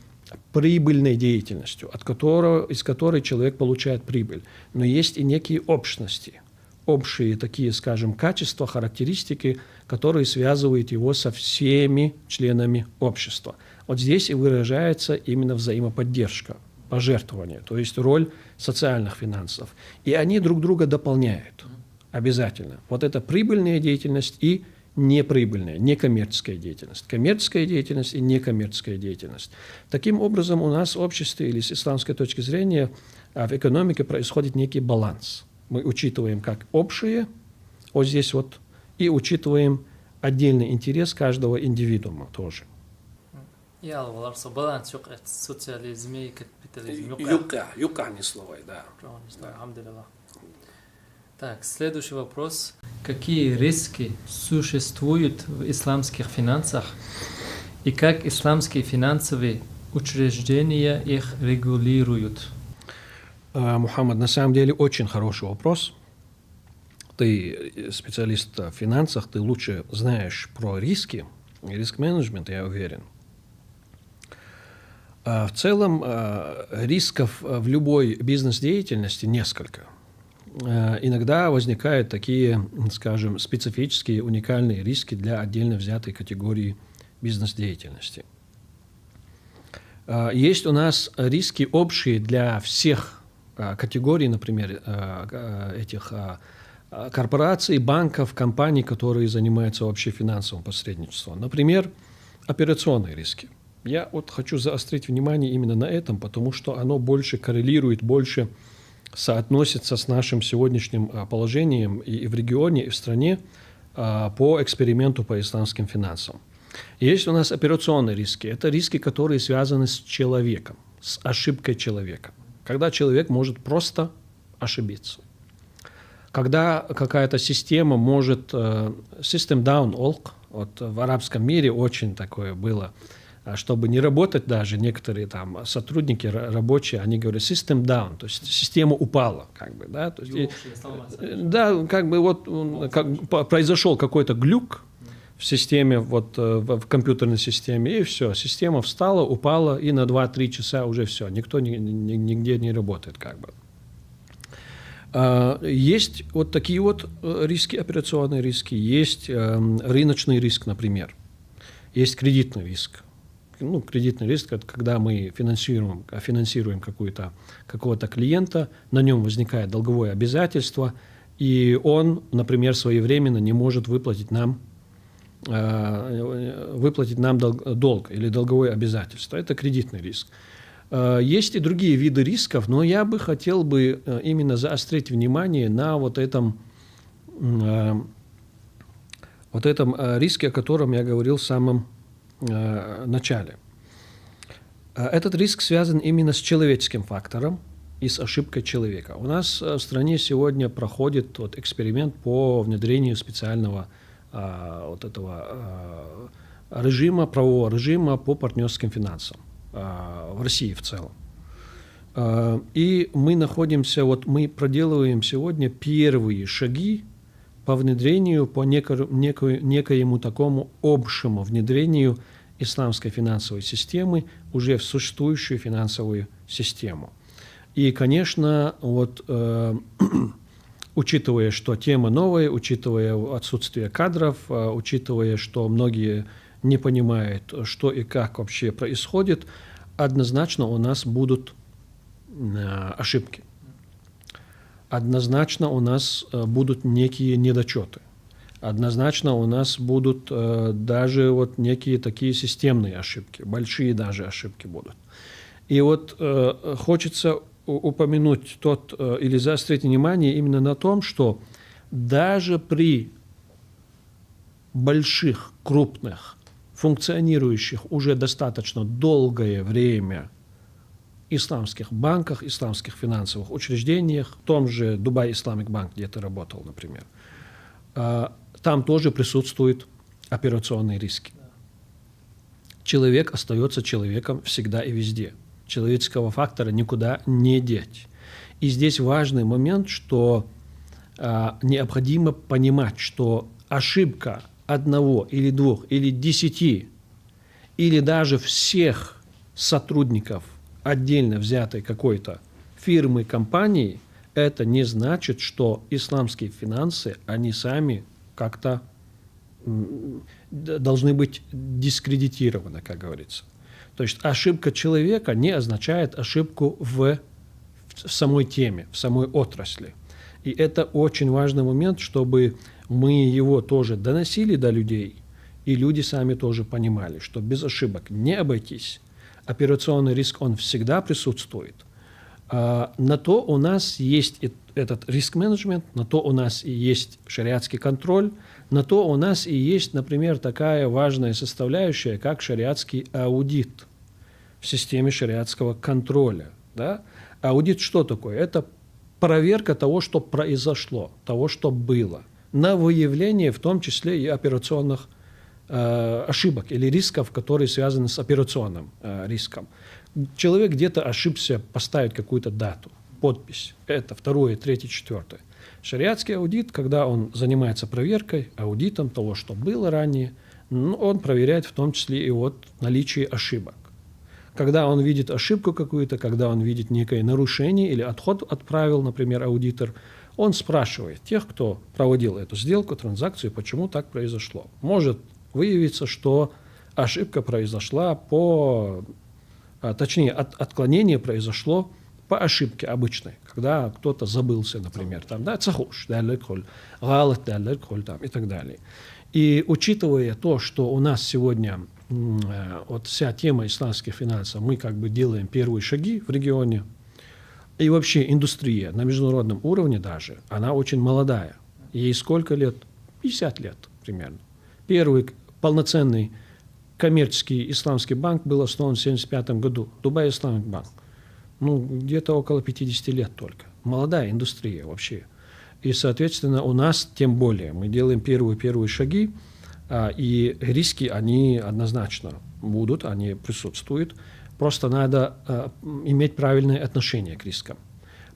прибыльной деятельностью, из которой человек получает прибыль. Но есть и некие общности, общие такие, скажем, качества, характеристики, которые связывают его со всеми членами общества. Вот здесь и выражается именно взаимоподдержка, пожертвование, то есть роль социальных финансов. И они друг друга дополняют обязательно. Вот это прибыльная деятельность и неприбыльная, некоммерческая деятельность. Коммерческая деятельность и некоммерческая деятельность. Таким образом, у нас в обществе или с исламской точки зрения в экономике происходит некий баланс. Мы учитываем как общее, вот здесь вот, и учитываем отдельный интерес каждого индивидуума тоже. Я говорю, баланс социализм и капитализм. Юка не слово, да. Так, следующий вопрос. Какие риски существуют в исламских финансах и как исламские финансовые учреждения их регулируют? Мухаммад, на самом деле очень хороший вопрос. Ты специалист в финансах, ты лучше знаешь про риски и риск-менеджмент, я уверен. В целом рисков в любой бизнес-деятельности несколько. Иногда возникают такие, скажем, специфические, уникальные риски для отдельно взятой категории бизнес-деятельности. Есть у нас риски общие для всех категорий, например, этих корпораций, банков, компаний, которые занимаются вообще финансовым посредничеством. Например, операционные риски. Я вот хочу заострить внимание именно на этом, потому что оно больше коррелирует, больше соотносится с нашим сегодняшним положением и в регионе, и в стране по эксперименту по исламским финансам. Есть у нас операционные риски. Это риски, которые связаны с человеком, с ошибкой человека. Когда человек может просто ошибиться. Когда какая-то система может... System down, вот в арабском мире очень такое было... Чтобы не работать даже, некоторые там сотрудники, рабочие, они говорят system down, то есть система упала, как бы, да, то есть, да, как бы вот произошел какой-то глюк в системе, вот в компьютерной системе, и все, система встала, упала, и на 2-3 часа уже все, никто нигде не работает, как бы. Есть вот такие вот риски, операционные риски, есть рыночный риск, например, есть кредитный риск. Ну, кредитный риск – это когда мы финансируем какого-то клиента, на нем возникает долговое обязательство, и он, например, своевременно не может выплатить нам долг или долговое обязательство. Это кредитный риск. Есть и другие виды рисков, но я бы хотел именно заострить внимание на вот этом риске, о котором я говорил в самом начале. Этот риск связан именно с человеческим фактором и с ошибкой человека. У нас в стране сегодня проходит вот эксперимент по внедрению специального вот этого режима, правового режима по партнерским финансам в России в целом. И мы проделываем сегодня первые шаги по внедрению, по некоему такому общему внедрению исламской финансовой системы уже в существующую финансовую систему. И, конечно, вот, учитывая, что тема новая, учитывая отсутствие кадров, учитывая, что многие не понимают, что и как вообще происходит, однозначно у нас будут ошибки. однозначно у нас будут некие недочеты. Однозначно у нас будут даже вот некие такие системные ошибки, большие даже ошибки будут. И вот хочется упомянуть или заострить внимание именно на том, что даже при больших, крупных, функционирующих уже достаточно долгое время исламских банках, исламских финансовых учреждениях, в том же Dubai Islamic Bank, где ты работал, например, там тоже присутствуют операционные риски. Человек остается человеком всегда и везде. Человеческого фактора никуда не деть. И здесь важный момент, что необходимо понимать, что ошибка одного или двух или 10 или даже всех сотрудников отдельно взятой какой-то фирмы, компании, это не значит, что исламские финансы, они сами как-то должны быть дискредитированы, как говорится. То есть ошибка человека не означает ошибку в самой теме, в самой отрасли. И это очень важный момент, чтобы мы его тоже доносили до людей, и люди сами тоже понимали, что без ошибок не обойтись. Операционный риск, он всегда присутствует. На то у нас есть этот риск-менеджмент, на то у нас и есть шариатский контроль, на то у нас и есть, например, такая важная составляющая, как шариатский аудит в системе шариатского контроля. Да? Аудит что такое? Это проверка того, что произошло, того, что было, на выявление в том числе и операционных ошибок или рисков, которые связаны с операционным риском. Человек где-то ошибся поставить какую-то дату, подпись. Это второе, третье, четвертое. Шариатский аудит, когда он занимается проверкой, аудитом того, что было ранее, он проверяет в том числе и вот наличие ошибок. Когда он видит ошибку какую-то, когда он видит некое нарушение или отход от правил, например, аудитор, он спрашивает тех, кто проводил эту сделку, транзакцию, почему так произошло. Может выявиться, что ошибка произошла точнее, отклонение произошло по ошибке обычной, когда кто-то забылся, например, там, да, цахуш, там, и так далее. И учитывая то, что у нас сегодня вот вся тема исламских финансов, мы как бы делаем первые шаги в регионе, и вообще индустрия на международном уровне даже, она очень молодая. Ей сколько лет? 50 лет примерно. Первый полноценный коммерческий исламский банк был основан в 1975 году. Dubai Islamic Bank. Где-то около 50 лет только. Молодая индустрия вообще. И, соответственно, у нас тем более. Мы делаем первые шаги, и риски, они однозначно будут, они присутствуют. Просто надо иметь правильное отношение к рискам.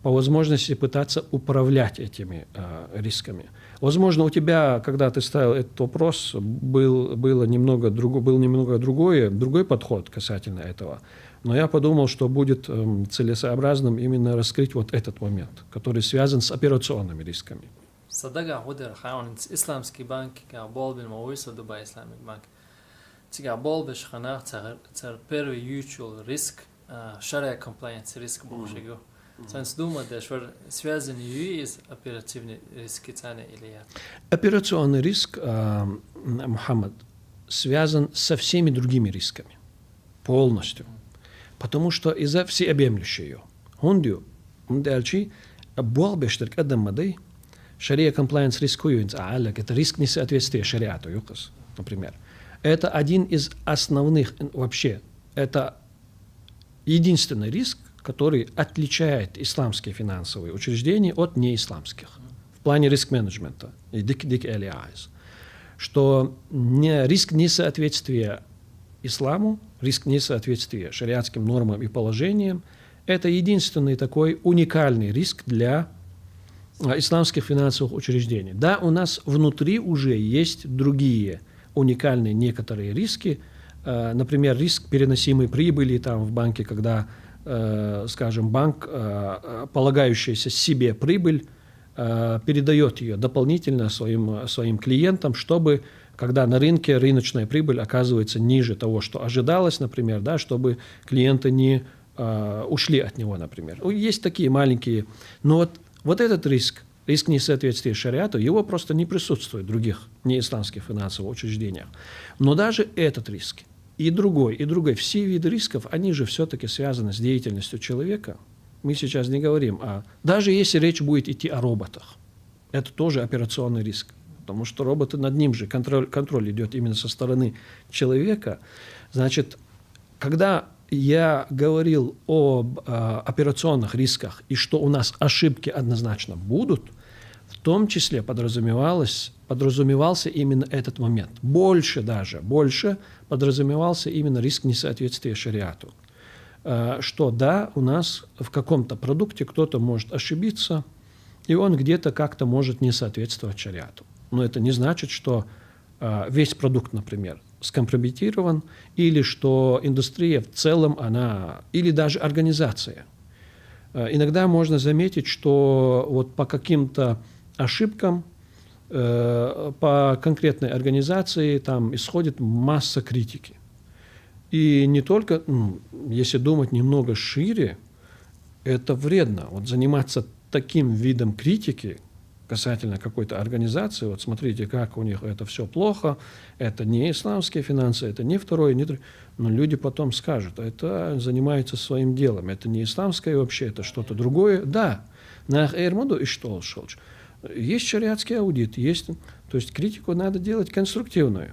По возможности пытаться управлять этими рисками. Возможно, у тебя, когда ты ставил этот вопрос, был немного другой подход касательно этого. Но я подумал, что будет целесообразным именно раскрыть вот этот момент, который связан с операционными рисками. صدق هودر خاون إسلامسكي بانك كعبال بالمويس ودبي إسلامي بانك تيجعبال بشخناق تر بيرو يوتشول ريسك شرع compliance ريسك بوشيجو سانس دوما داشور связан из оперативный риск тяне или Операционный риск, Мухаммад, связан со всеми другими рисками полностью, потому что из-за всеобъемлющей ее. Хондю, дальше, болбештер кадам мадей. Шария комплайенс рискует, это риск несоответствия шариату, например. Это один из основных, вообще, это единственный риск, который отличает исламские финансовые учреждения от неисламских в плане риск-менеджмента, что риск несоответствия исламу, риск несоответствия шариатским нормам и положениям, это единственный такой уникальный риск для исламских финансовых учреждений. Да, у нас внутри уже есть другие уникальные некоторые риски, например, риск переносимой прибыли там, в банке, когда, скажем, банк, полагающийся себе прибыль, передает ее дополнительно своим клиентам, чтобы, когда на рынке рыночная прибыль оказывается ниже того, что ожидалось, например, да, чтобы клиенты не ушли от него, например. Есть такие маленькие, но вот Вот этот риск несоответствия шариату, его просто не присутствует в других неисламских финансовых учреждениях. Но даже этот риск и другой, все виды рисков, они же все-таки связаны с деятельностью человека. Мы сейчас не говорим даже если речь будет идти о роботах, это тоже операционный риск, потому что роботы, над ним же контроль идет именно со стороны человека. Значит, когда я говорил об операционных рисках и что у нас ошибки однозначно будут, в том числе подразумевался именно этот момент. Больше подразумевался именно риск несоответствия шариату. Что да, у нас в каком-то продукте кто-то может ошибиться, и он где-то как-то может не соответствовать шариату. Но это не значит, что весь продукт, например, скомпрометирован, или что индустрия в целом, или даже организация. Иногда можно заметить, что вот по каким-то ошибкам, по конкретной организации там исходит масса критики. И не только, если думать немного шире, это вредно. Вот заниматься таким видом критики касательно какой-то организации, вот смотрите, как у них это все плохо, это не исламские финансы, это не второе, не третье. Но люди потом скажут, это занимается своим делом, это не исламское вообще, это что-то другое. Да, есть шариатский аудит, то есть критику надо делать конструктивную.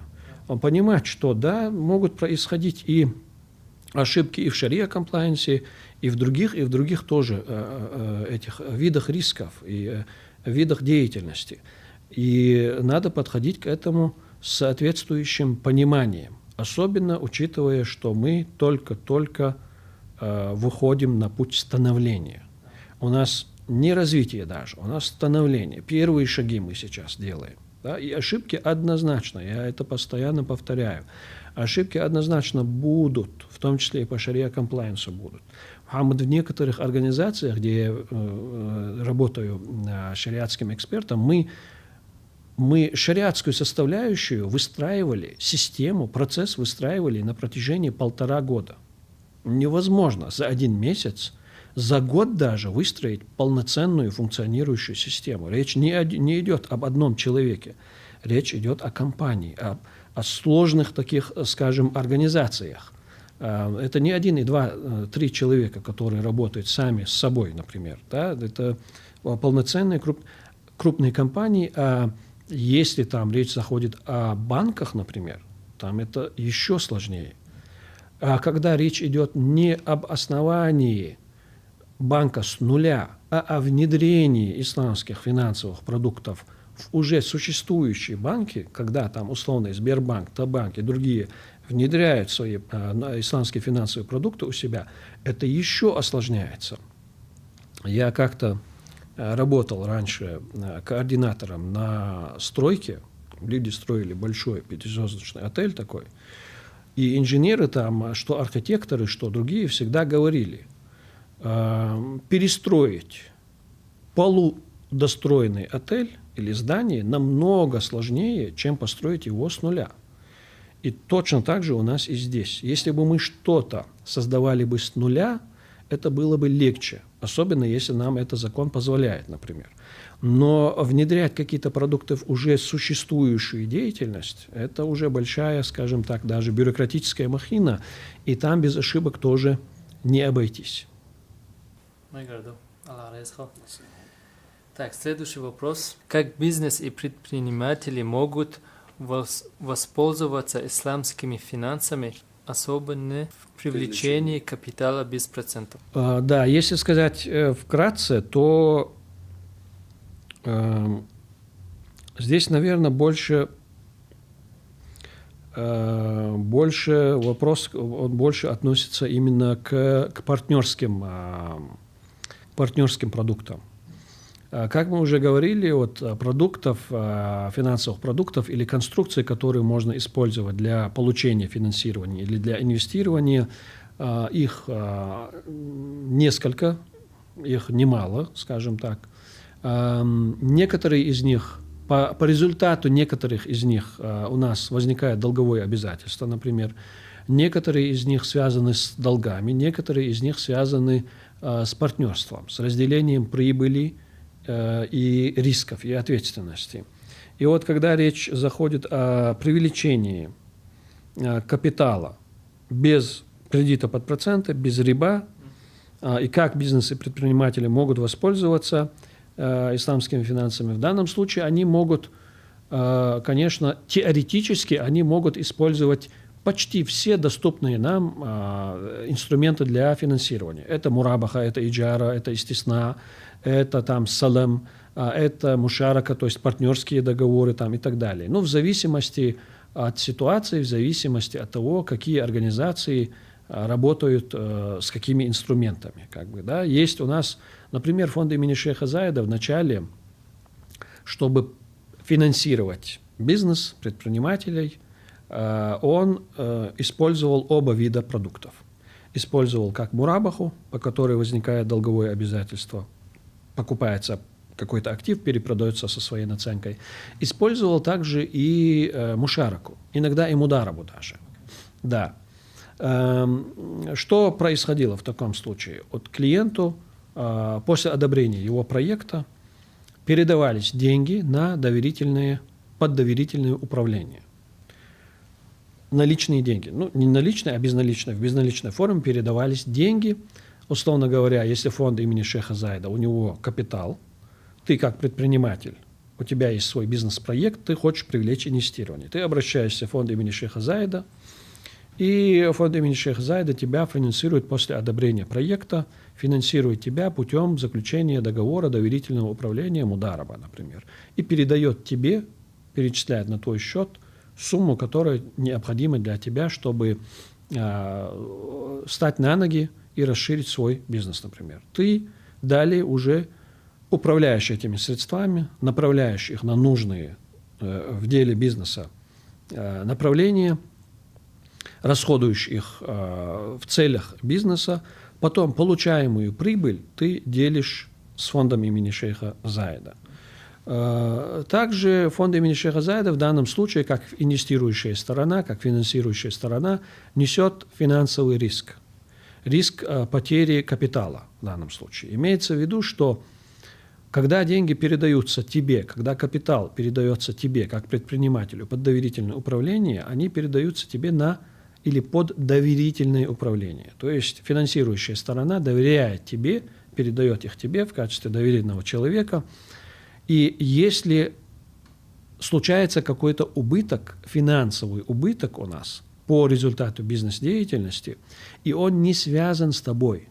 Понимать, что да, могут происходить и ошибки и в шария-комплайенсе, и в других тоже этих видах рисков и видах деятельности. И надо подходить к этому с соответствующим пониманием, особенно учитывая, что мы только выходим на путь становления. У нас не развитие даже, у нас становление. Первые шаги мы сейчас делаем. Да? И ошибки однозначно, я это постоянно повторяю, ошибки однозначно будут, в том числе и по шария-комплайенсу будут. В некоторых организациях, где я работаю шариатским экспертом, мы шариатскую составляющую выстраивали, процесс выстраивали на протяжении 1,5 года. Невозможно за 1 месяц, за год даже выстроить полноценную функционирующую систему. Речь не идет об одном человеке, речь идет о компании, о сложных таких, скажем, организациях. Это не 1, 2, 3 человека, которые работают сами с собой, например. Да? Это полноценные крупные компании. А если там речь заходит о банках, например, там это еще сложнее. А когда речь идет не об основании банка с нуля, а о внедрении исламских финансовых продуктов в уже существующие банки, когда там условно Сбербанк, Табанк и другие внедряют свои исламские финансовые продукты у себя, это еще осложняется. Я как-то работал раньше координатором на стройке, люди строили большой 5-звездочный отель такой, и инженеры там, что архитекторы, что другие, всегда говорили, перестроить полудостроенный отель или здание намного сложнее, чем построить его с нуля. И точно так же у нас и здесь. Если бы мы что-то создавали бы с нуля, это было бы легче, особенно если нам это закон позволяет, например. Но внедрять какие-то продукты в уже существующую деятельность, это уже большая, скажем так, даже бюрократическая махина, и там без ошибок тоже не обойтись. Так, следующий вопрос. Как бизнес и предприниматели могут воспользоваться исламскими финансами, особенно в привлечении капитала без процентов? Да, если сказать вкратце, то здесь, наверное, больше вопрос, он больше относится именно к партнерским продуктам. Как мы уже говорили, от продуктов, финансовых продуктов или конструкций, которые можно использовать для получения финансирования или для инвестирования, их несколько, их немало, скажем так. Некоторые из них, по результату некоторых из них у нас возникает долговое обязательство, например. Некоторые из них связаны с долгами, некоторые из них связаны с партнерством, с разделением прибыли и рисков, и ответственности. И вот когда речь заходит о привлечении капитала без кредита под проценты, без риба, и как бизнес и предприниматели могут воспользоваться исламскими финансами, в данном случае они могут, конечно, теоретически они могут использовать почти все доступные нам инструменты для финансирования. Это мурабаха, это иджара, это истисна, это там салам, это мушарака, то есть партнерские договоры там, и так далее. Ну, в зависимости от ситуации, в зависимости от того, какие организации работают с какими инструментами. Как бы, да. Есть у нас, например, фонд имени шейха Заида в начале, чтобы финансировать бизнес, предпринимателей, он использовал оба вида продуктов. Использовал как мурабаху, по которой возникает долговое обязательство, покупается какой-то актив, перепродается со своей наценкой. Использовал также и мушараку, иногда и мударабу даже. Да. Что происходило в таком случае? От клиенту после одобрения его проекта передавались деньги на под доверительное управление. Наличные деньги. Ну, не наличные, а безналичные. В безналичной форме передавались деньги. Условно говоря, если фонд имени шейха Заида, у него капитал, ты как предприниматель, у тебя есть свой бизнес-проект, ты хочешь привлечь инвестирование. Ты обращаешься в фонд имени шейха Заида, и фонд имени шейха Заида тебя финансирует после одобрения проекта, финансирует тебя путем заключения договора доверительного управления мудараба, например, и передает тебе, перечисляет на твой счет сумму, которая необходима для тебя, чтобы встать на ноги и расширить свой бизнес, например. Ты далее уже управляешь этими средствами, направляешь их на нужные в деле бизнеса направления, расходуешь их в целях бизнеса, потом получаемую прибыль ты делишь с фондом имени шейха Заида. Также фонд имени шейха Заида в данном случае, как инвестирующая сторона, как финансирующая сторона, несет финансовый риск. Риск потери капитала в данном случае. Имеется в виду, что когда деньги передаются тебе, когда капитал передается тебе, как предпринимателю, под доверительное управление, они передаются тебе или под доверительное управление. То есть финансирующая сторона доверяет тебе, передает их тебе в качестве доверительного человека. И если случается какой-то убыток, финансовый убыток у нас по результату бизнес-деятельности, и он не связан с тобой,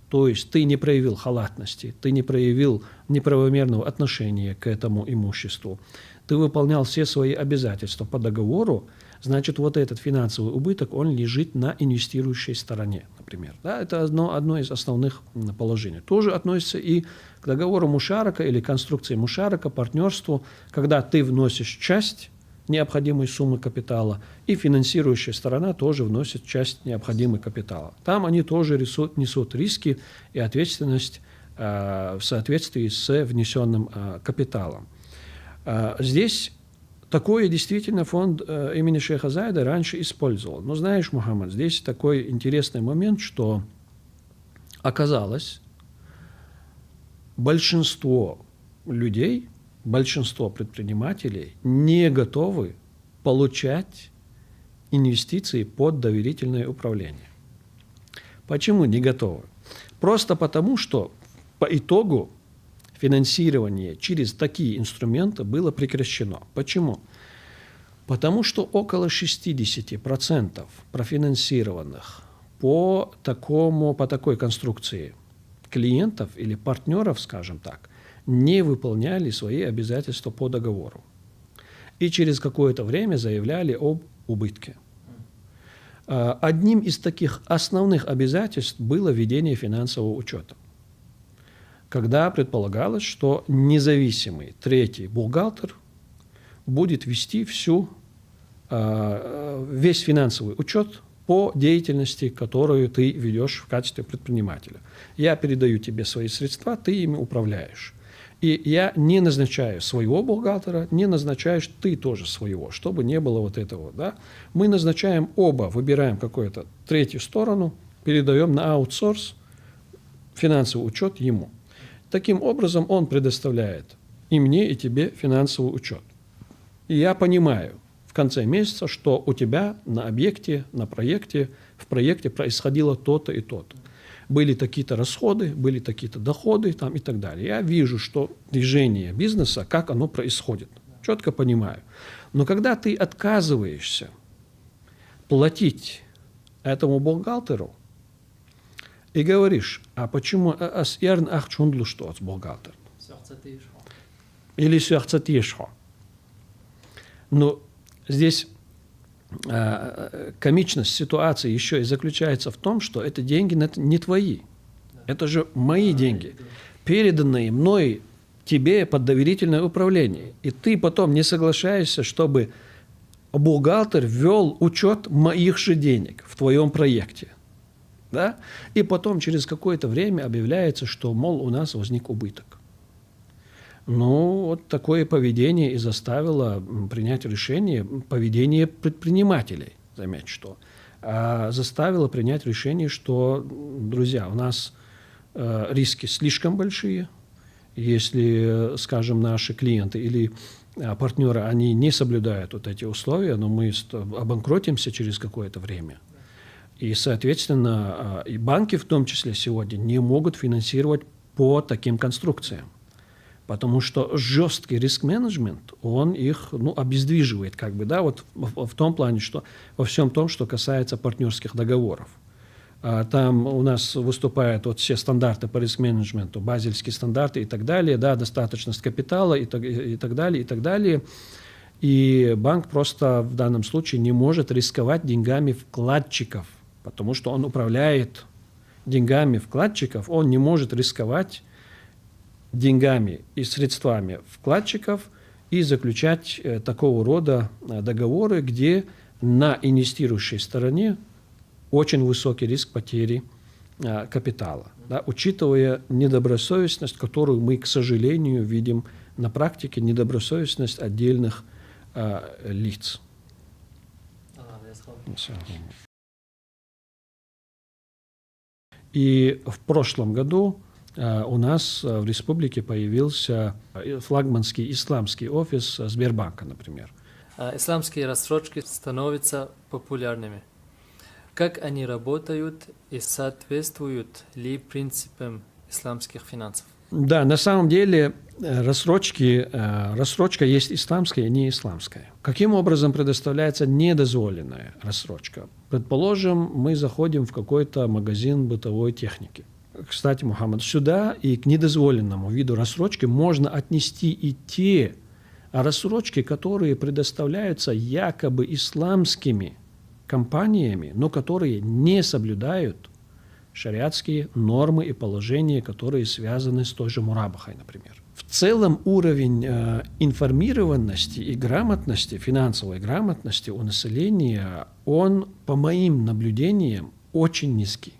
то есть ты не проявил халатности, ты не проявил неправомерного отношения к этому имуществу, ты выполнял все свои обязательства по договору, значит, вот этот финансовый убыток, он лежит на инвестирующей стороне, например. Да, это одно из основных положений. Тоже относится и к договору мушарака или конструкции мушарака, партнерству, когда ты вносишь часть необходимой суммы капитала, и финансирующая сторона тоже вносит часть необходимой капитала. Там они тоже несут риски и ответственность в соответствии с внесенным капиталом. Здесь такое действительно фонд имени шейха Заида раньше использовал. Но знаешь, Мухаммад, здесь такой интересный момент, что оказалось, большинство людей, большинство предпринимателей не готовы получать инвестиции под доверительное управление. Почему не готовы? Просто потому, что по итогу финансирование через такие инструменты было прекращено. Почему? Потому что около 60% профинансированных по такой конструкции клиентов или партнеров, скажем так, не выполняли свои обязательства по договору. И через какое-то время заявляли об убытке. Одним из таких основных обязательств было ведение финансового учета, когда предполагалось, что независимый третий бухгалтер будет вести весь финансовый учет по деятельности, которую ты ведешь в качестве предпринимателя. Я передаю тебе свои средства, ты ими управляешь. И я не назначаю своего бухгалтера, не назначаешь ты тоже своего, чтобы не было вот этого. Да? Мы назначаем оба, выбираем какую-то третью сторону, передаем на аутсорс финансовый учет ему. Таким образом, он предоставляет и мне, и тебе финансовый учет. И я понимаю в конце месяца, что у тебя на объекте, в проекте происходило то-то и то-то. Были такие-то расходы, были такие-то доходы там, и так далее. Я вижу, что движение бизнеса, как оно происходит. Четко понимаю. Но когда ты отказываешься платить этому бухгалтеру и говоришь, а почему что бухгалтер? Или сюрцатишхо. Но здесь комичность ситуации еще и заключается в том, что это деньги не твои. Это же мои деньги, переданные мной тебе под доверительное управление. И ты потом не соглашаешься, чтобы бухгалтер ввел учет моих же денег в твоем проекте. Да? И потом через какое-то время объявляется, что, мол, у нас возник убыток. Ну, вот такое поведение и заставило принять решение, поведение предпринимателей, заметь что, заставило принять решение, что, друзья, у нас риски слишком большие, если, скажем, наши клиенты или партнеры, они не соблюдают вот эти условия, но мы обанкротимся через какое-то время. И, соответственно, и банки в том числе сегодня не могут финансировать по таким конструкциям. Потому что жесткий риск-менеджмент, он их обездвиживает, как бы, да, вот в том плане, что во всем том, что касается партнерских договоров. Там у нас выступают вот все стандарты по риск-менеджменту, базельские стандарты и так далее, да, достаточность капитала и так далее, и так далее. И банк просто в данном случае не может рисковать деньгами вкладчиков, потому что он управляет деньгами вкладчиков, он не может рисковать деньгами и средствами вкладчиков и заключать такого рода договоры, где на инвестирующей стороне очень высокий риск потери капитала, да, учитывая недобросовестность, которую мы, к сожалению, видим на практике, недобросовестность отдельных лиц. И в прошлом году у нас в республике появился флагманский исламский офис Сбербанка, например. Исламские рассрочки становятся популярными. Как они работают и соответствуют ли принципам исламских финансов? Да, на самом деле рассрочка есть исламская и не исламская. Каким образом предоставляется недозволенная рассрочка? Предположим, мы заходим в какой-то магазин бытовой техники. Кстати, Мухаммад, сюда и к недозволенному виду рассрочки можно отнести и те рассрочки, которые предоставляются якобы исламскими компаниями, но которые не соблюдают шариатские нормы и положения, которые связаны с той же мурабахой, например. В целом уровень информированности и грамотности, финансовой грамотности у населения, он, по моим наблюдениям, очень низкий.